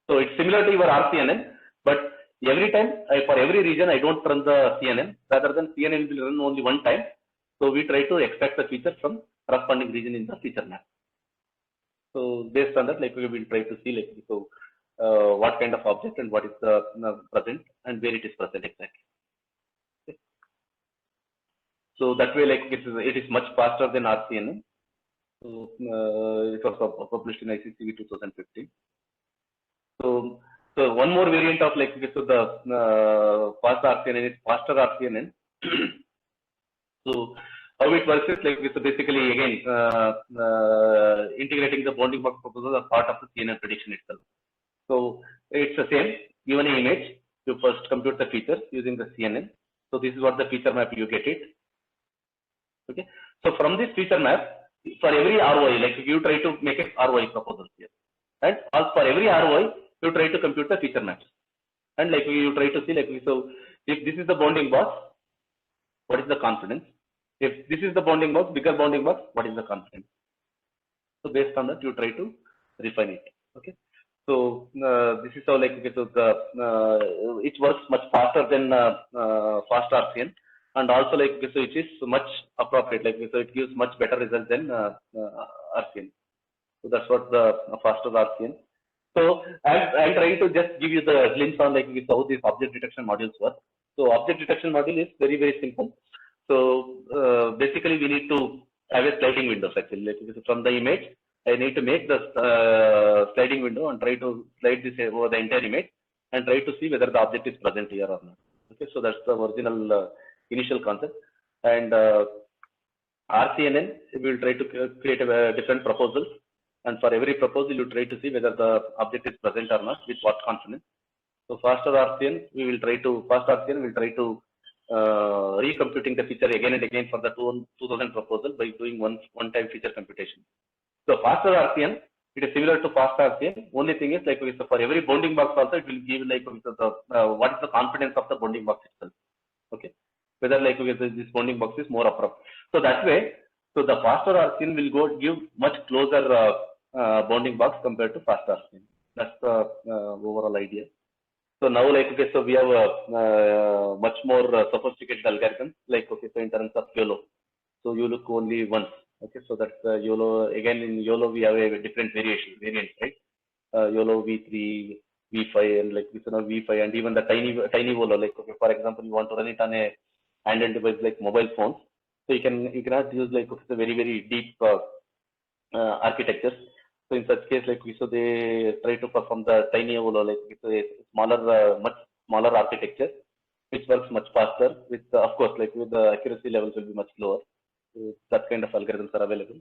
So it's similar to your RCNN, but every time for every region I don't run the CNN. Rather than CNN will run only one time. So we try to extract the feature from corresponding region in the feature map. So based on that, like we will try to see like so what kind of object and what is the present and where it is present exactly. Okay. So that way, like it is much faster than RCNN. So it was published in ICCV 2015. So one more variant of like so the fast RCNN is faster RCNN. So how it works is like so basically again integrating the bounding box proposal as part of the CNN prediction itself. So it's the same. Given an image, you first compute the features using the CNN. So this is what the feature map you get it. Okay. So from this feature map, for every ROI, like you try to make a ROI proposal here. and for every ROI, you try to compute the feature maps. And like you try to see like, so if this is the bounding box, what is the confidence? If this is the bounding box, bigger bounding box, what is the confidence? So based on that, you try to refine it. Okay. So this is how like, okay, so the it works much faster than fast RCN, and also like, okay, so it is much appropriate. Like, so it gives much better results than RCN. So that's what the faster RCN. So I'm trying to just give you the glimpse on like how these object detection modules work. So object detection module is very, very simple. So basically we need to have a sliding windows actually. Like from the image, I need to make the sliding window and try to slide this over the entire image and try to see whether the object is present here or not. Okay, so that's the original initial concept. And RCNN, we will try to create a different proposals. And for every proposal, you try to see whether the object is present or not, with what confidence. So faster RCN, we will try to recomputing the feature again and again for the 2000 proposal by doing one-time feature computation. So faster RCN, it is similar to fast RCN. Only thing is like for every bounding box also, it will give like what is the confidence of the bounding box itself. Okay, whether like this bounding box is more appropriate. So that way, so the faster RCN will give much closer bounding box compared to fast RCN. That's the overall idea. So now like, okay, so we have a much more sophisticated algorithm, like, okay, so in terms of YOLO. So you look only once. Okay, so that's YOLO. Again, in YOLO, we have a different variants, right? YOLO V3, V5, and like this, V5, and even the tiny YOLO. Like, okay, for example, you want to run it on a handheld device like mobile phones. So you cannot use like a very, very deep architectures. So in such case, like so they try to perform the tiny YOLO, like it's a smaller, much smaller architecture, which works much faster. With of course, like with the accuracy levels will be much lower. So that kind of algorithms are available.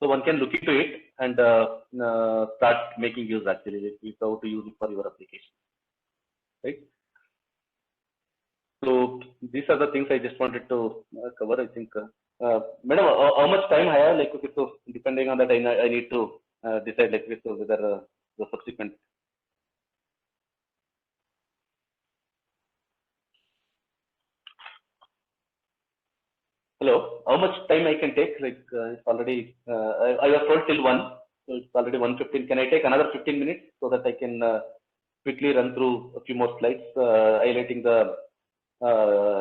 So one can look into it and start making use actually, like, how to use it for your application, right? So these are the things I just wanted to cover. I think, madam, how much time I have? Like, okay, so depending on that, I need to decide like so whether the subsequent. Hello, how much time I can take? Like it's already I was told till 1, so it's already 1:15. Can I take another 15 minutes so that I can quickly run through a few more slides highlighting the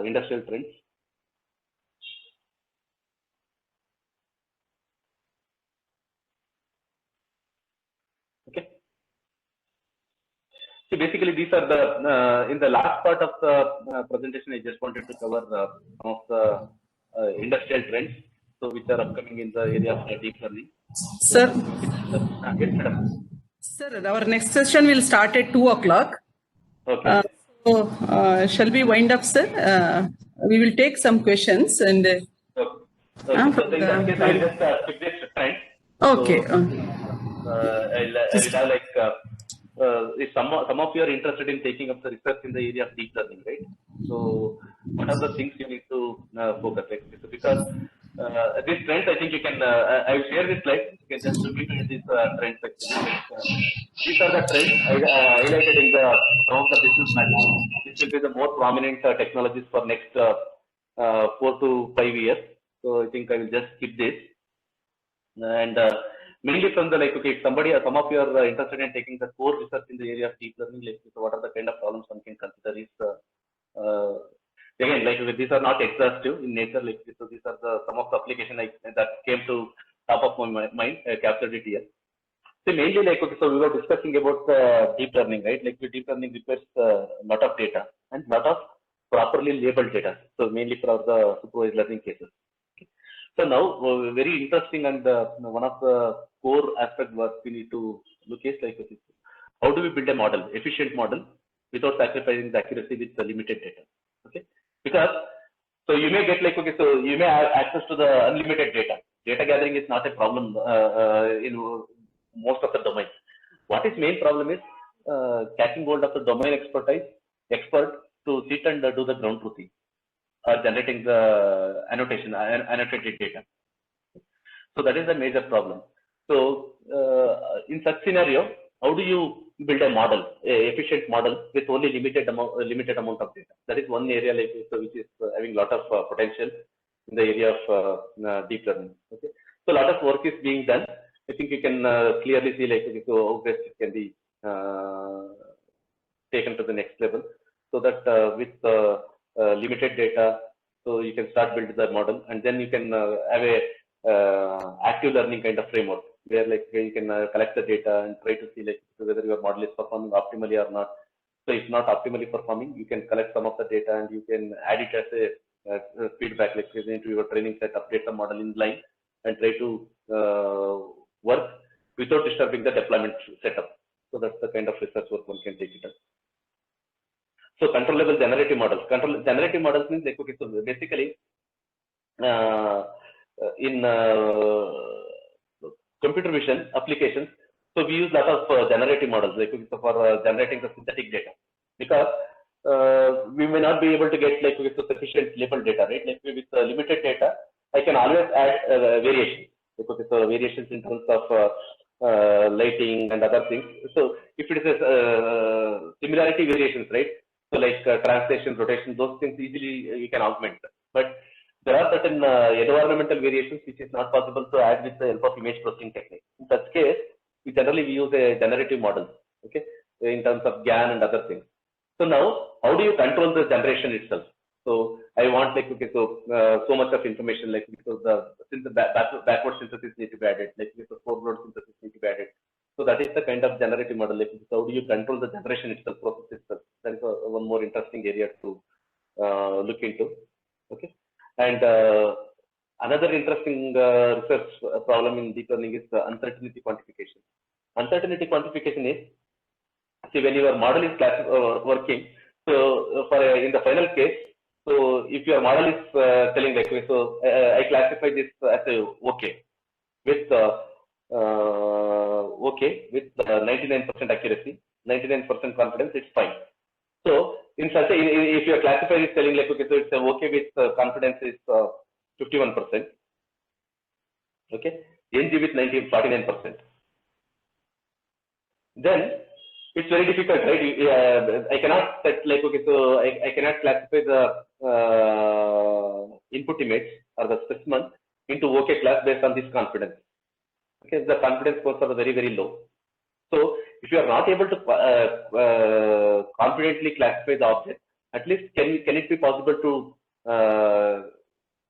industrial trends? Okay. So basically, these are the in the last part of the presentation, I just wanted to cover some of the industrial trends, so which are upcoming in the area of deep learning. Sir, Yes, madam. sir, our next session will start at 2 o'clock. Okay. So, shall we wind up, sir? We will take some questions and. Okay. So in that case, I'll just skip this trend. Okay. So, I will have like if some of you are interested in taking up the research in the area of deep learning, right? So what are the things you need to focus like because these trends, I think you can. I will share this slide. You can just look into these trends actually. These are the trends I highlighted in the some of the business matters. This will be the more prominent technologies for next 4 to 5 years. So I think I will just skip this. And mainly from the like, okay, if somebody or some of you are interested in taking the core research in the area of deep learning, like so what are the kind of problems one can consider is again, like these are not exhaustive in nature, like so these are the some of the application that came to top of my mind. I captured it here. So mainly like, okay, so we were discussing about deep learning, right? Like deep learning requires a lot of data and lot of properly labeled data. So mainly for the supervised learning cases. So now, very interesting and one of the core aspect what we need to look is like how do we build a model, efficient model, without sacrificing the accuracy with the limited data. Okay, because so you may get like, okay, so you may have access to the unlimited data. Data gathering is not a problem in most of the domains. What is main problem is catching hold of the domain expert to sit and do the ground truthing or generating the annotated data. So that is the major problem. So in such scenario, how do you build a model, a efficient model with only limited amount of data? That is one area like so which is having lot of potential in the area of deep learning. Okay, so a lot of work is being done. I think you can clearly see like so how best it can be taken to the next level, so that with limited data, so you can start building the model, and then you can have a active learning kind of framework where like you can collect the data and try to see like whether your model is performing optimally or not. So if not optimally performing, you can collect some of the data and you can add it as a feedback, like into your training set, update the model in line, and try to work without disturbing the deployment setup. So that's the kind of research work one can take it up. So controllable generative models. Generative models means like, okay, so basically in computer vision applications, so we use lot of generative models like for generating the synthetic data, because we may not be able to get like with sufficient labeled data, right? Like with limited data, I can always add variations, because it's variations in terms of lighting and other things. So if it is a similarity variations, right? So like translation, rotation, those things easily you can augment. But there are certain environmental variations which is not possible to add with the help of image processing technique. In such case, we generally use a generative model, okay, in terms of GAN and other things. So now, how do you control the generation itself? So I want like, okay, so much of information, like because since the backward synthesis need to be added, like the forward synthesis need to be added. So that is the kind of generative model. Like how do you control the generation itself, process itself? That is one more interesting area to look into. Okay, and another interesting research problem in deep learning is uncertainty quantification. Uncertainty quantification is, see, when your model is working, so for in the final case, so if your model is telling like, so I classify this as a okay with okay with 99% accuracy, 99% confidence, it's fine. So in such a, if your classifier is telling like, okay, so it's okay with confidence is 51%, okay, NG with 49%, then it's very difficult, right? I cannot set like, okay, so I cannot classify the input image or the specimen into OK class based on this confidence. Okay, the confidence scores are very, very low. So if you are not able to confidently classify the object, at least can it be possible to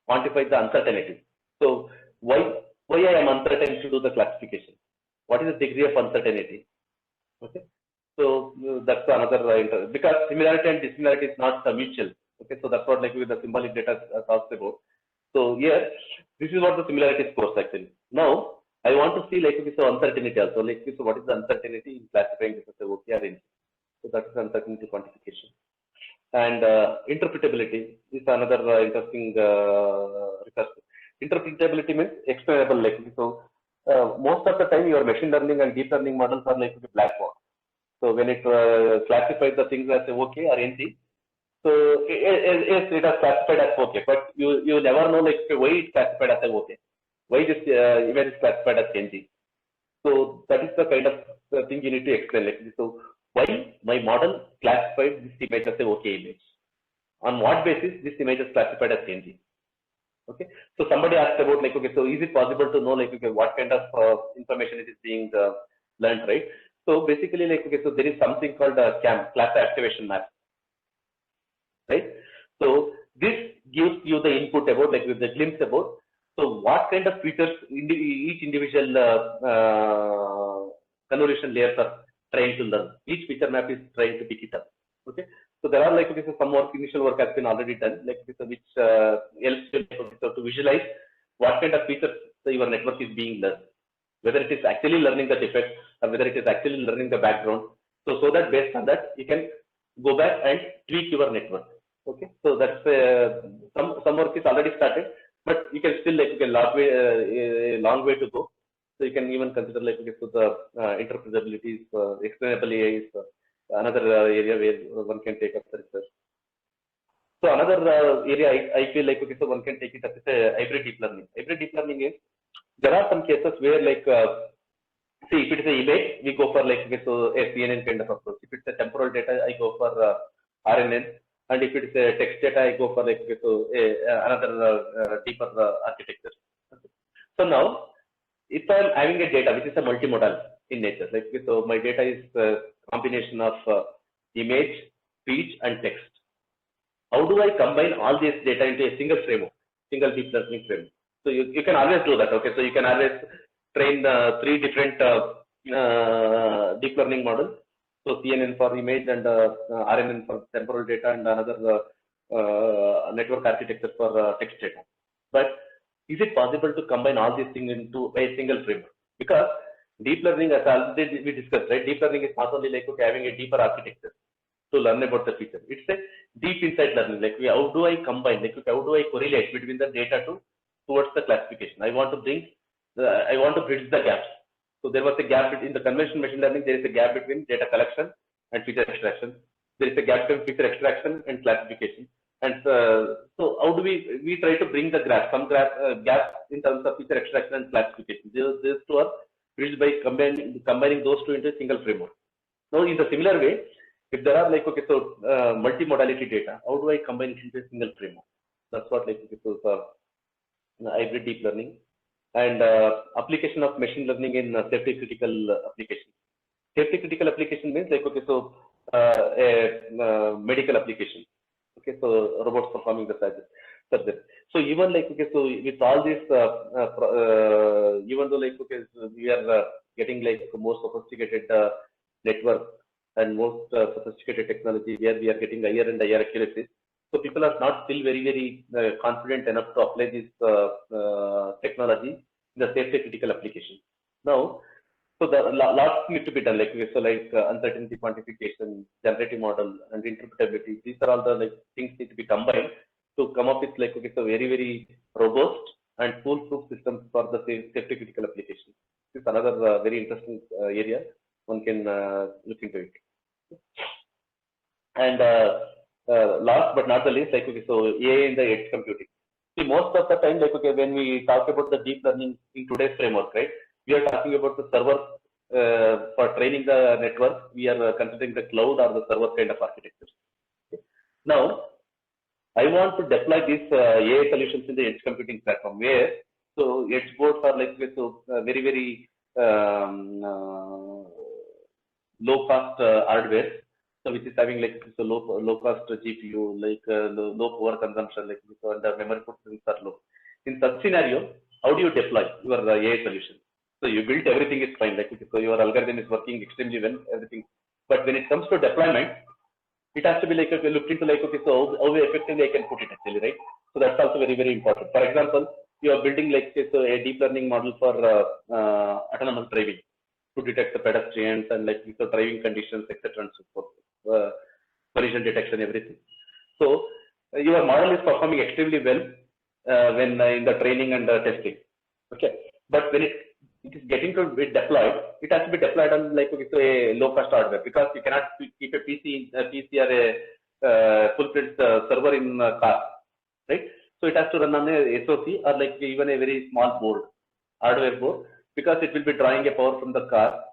quantify the uncertainty? So why I am uncertain to do the classification? What is the degree of uncertainty? Okay, so that's another because similarity and dissimilarity is not mutual. Okay, so that's what like with the symbolic data talks about. So here, this is what the similarity scores actually. Now I want to see like, okay, so uncertainty also, like, so what is the uncertainty in classifying this as a OK or NG? So that is uncertainty quantification. And interpretability is another interesting research. Interpretability means explainable, like, so most of the time your machine learning and deep learning models are like a black box. So when it classifies the things as OK or NG, so it has classified as OK, but you never know like why it's classified as a OK. Why this image is classified as NG? So that is the kind of thing you need to explain. Like, so why my model classified this image as a OK image? On what basis this image is classified as NG? Okay. So somebody asked about like, okay, so is it possible to know like, okay, what kind of information it is being learned, right? So basically, like, okay, so there is something called CAM, class activation map, right? So this gives you the input about like with the glimpse about. So what kind of features each individual convolution layers are trying to learn? Each feature map is trying to pick it up. Okay. So there are like, okay, so some work, initial work has been already done, like which helps you to visualize what kind of features your network is being learned, whether it is actually learning the defect or whether it is actually learning the background. So that based on that, you can go back and tweak your network. Okay. So that's some work is already started, but you can still like, okay, a long way to go. So you can even consider like, okay, so the interpretability, explainable AI is another area where one can take up the research. So another area I feel like, okay, so one can take it up is a hybrid deep learning. Hybrid deep learning is, there are some cases where like see, if it is an image, we go for like, okay, so a CNN kind of approach. If it's a temporal data, I go for RNN. And if it is a text data, I go for like, okay, so another deeper architecture. Okay. So now, if I'm having a data which is a multimodal in nature, like, okay, so my data is a combination of image, speech, and text. How do I combine all this data into a single framework, single deep learning framework? So you can always do that. Okay, so you can always train 3 different deep learning models. So CNN for image and RNN for temporal data and another network architecture for text data. But is it possible to combine all these things into a single framework? Because deep learning, as already we discussed, right? Deep learning is not only like, okay, having a deeper architecture to learn about the feature. It's a deep insight learning. Like, how do I combine? Like, how do I correlate between the data towards the classification? I want to bridge the gaps. So there was a gap in the conventional machine learning. There is a gap between data collection and feature extraction. There is a gap between feature extraction and classification. And so how do we try to bring the gaps in terms of feature extraction and classification? These two are bridged by combining those two into a single framework. Now, in the similar way, if there are like, okay, so multimodality data, how do I combine it into a single framework? That's what like, okay, so hybrid deep learning and application of machine learning in safety critical application. Safety critical application means like, okay, so a medical application. Okay, so robots performing the surgery. So even like, okay, so with all this, even though like, okay, so we are getting like more sophisticated network and most sophisticated technology where we are getting higher and higher accuracy. So people are not still very confident enough to apply this technology in the safety critical application. Now, so the lots need to be done, like, so like uncertainty quantification, generative model, and interpretability. These are all the like things need to be combined to come up with like, okay, so very robust and foolproof systems for the safety critical application. This is another very interesting area. One can look into it. And last but not the least, like, okay, so AI in the edge computing. See, most of the time, like, okay, when we talk about the deep learning in today's framework, right, we are talking about the server for training the network. We are considering the cloud or the server kind of architecture. Okay. Now, I want to deploy these AI solutions in the edge computing platform where so edge boards are like so very low cost hardware. So which is having like so low cost GPU, like low power consumption, like and the memory footprints are low. In such scenario, how do you deploy your AI solution? So you built everything is fine, like so your algorithm is working extremely well, everything. But when it comes to deployment, it has to be like looked into like, okay, so how effectively I can put it actually, right? So that's also very important. For example, you are building like so a deep learning model for autonomous driving to detect the pedestrians and like the driving conditions, etc. and so forth, collision detection, everything. So your model is performing extremely well when in the training and testing. Okay, but when it is getting to be deployed, it has to be deployed on like, okay, so a low cost hardware, because you cannot keep a PC or a full-fledged server in a car, right? So it has to run on a SoC or like even a very small board, hardware board, because it will be drawing a power from the car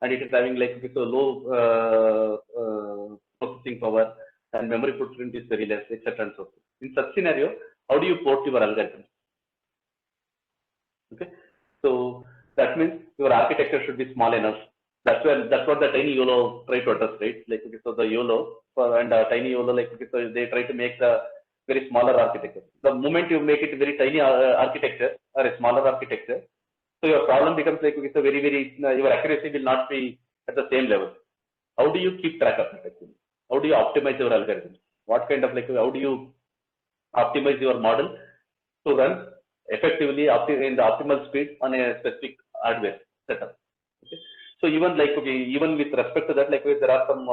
and it is having like, okay, so low processing power and memory footprint is very less, etc. and so forth. In such scenario, how do you port your algorithm? Okay, so that means your architecture should be small enough. That's what the tiny YOLO try to address, right? Like, okay, so the YOLO and tiny YOLO, like, okay, so they try to make the very smaller architecture. The moment you make it very tiny architecture or a smaller architecture, so your problem becomes like, okay, so very your accuracy will not be at the same level. How do you keep track of it actually? How do you optimize your algorithm? What kind of like, how do you optimize your model to run effectively in the optimal speed on a specific hardware setup? Okay. So even like, okay, even with respect to that, like there are some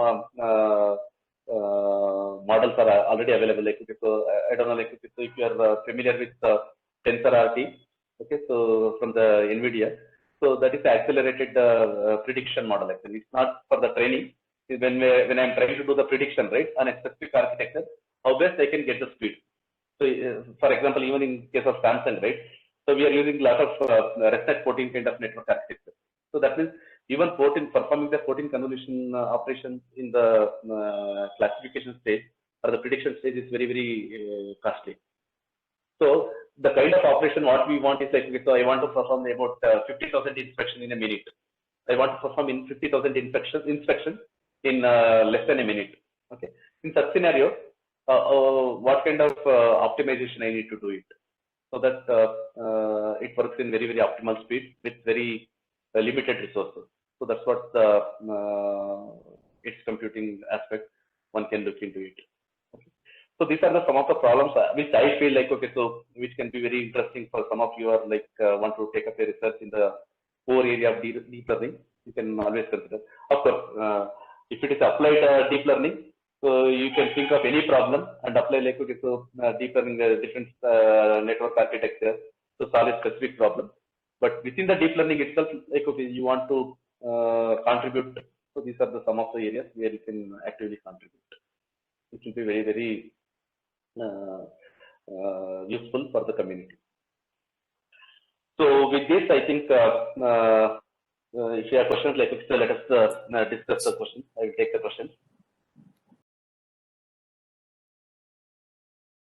models are already available. Like, okay, so I don't know, like, okay, so if you are familiar with TensorRT, okay, so from the NVIDIA, so that is the accelerated prediction model. Actually, it's not for the training. When I'm trying to do the prediction, right, on a specific architecture, how best I can get the speed. So, for example, even in case of Samsung, right, so we are using a lot of ResNet 14 kind of network architecture. So that means even performing the 14 convolution operations in the classification stage or the prediction stage is very, very costly. So the kind of operation what we want is like, so I want to perform about 50,000 inspection in a minute. I want to perform in 50,000 inspection in less than a minute. Okay. In such scenario, what kind of optimization I need to do it, so that it works in very, very optimal speed with very limited resources. So that's what the its computing aspect one can look into it. Okay. So these are some of the problems which I feel like, okay, so which can be very interesting for some of you are like want to take up a research in the core area of deep learning. You can always consider. Of course, if it is applied deep learning, so you can think of any problem and apply like, okay, so deep learning different network architecture to solve a specific problem. But within the deep learning itself, like, okay, you want to contribute. So these are some of the areas where you can actively contribute. It will be very, very useful for the community. So with this, I think if you have questions, like, so let us discuss the questions. I will take the questions.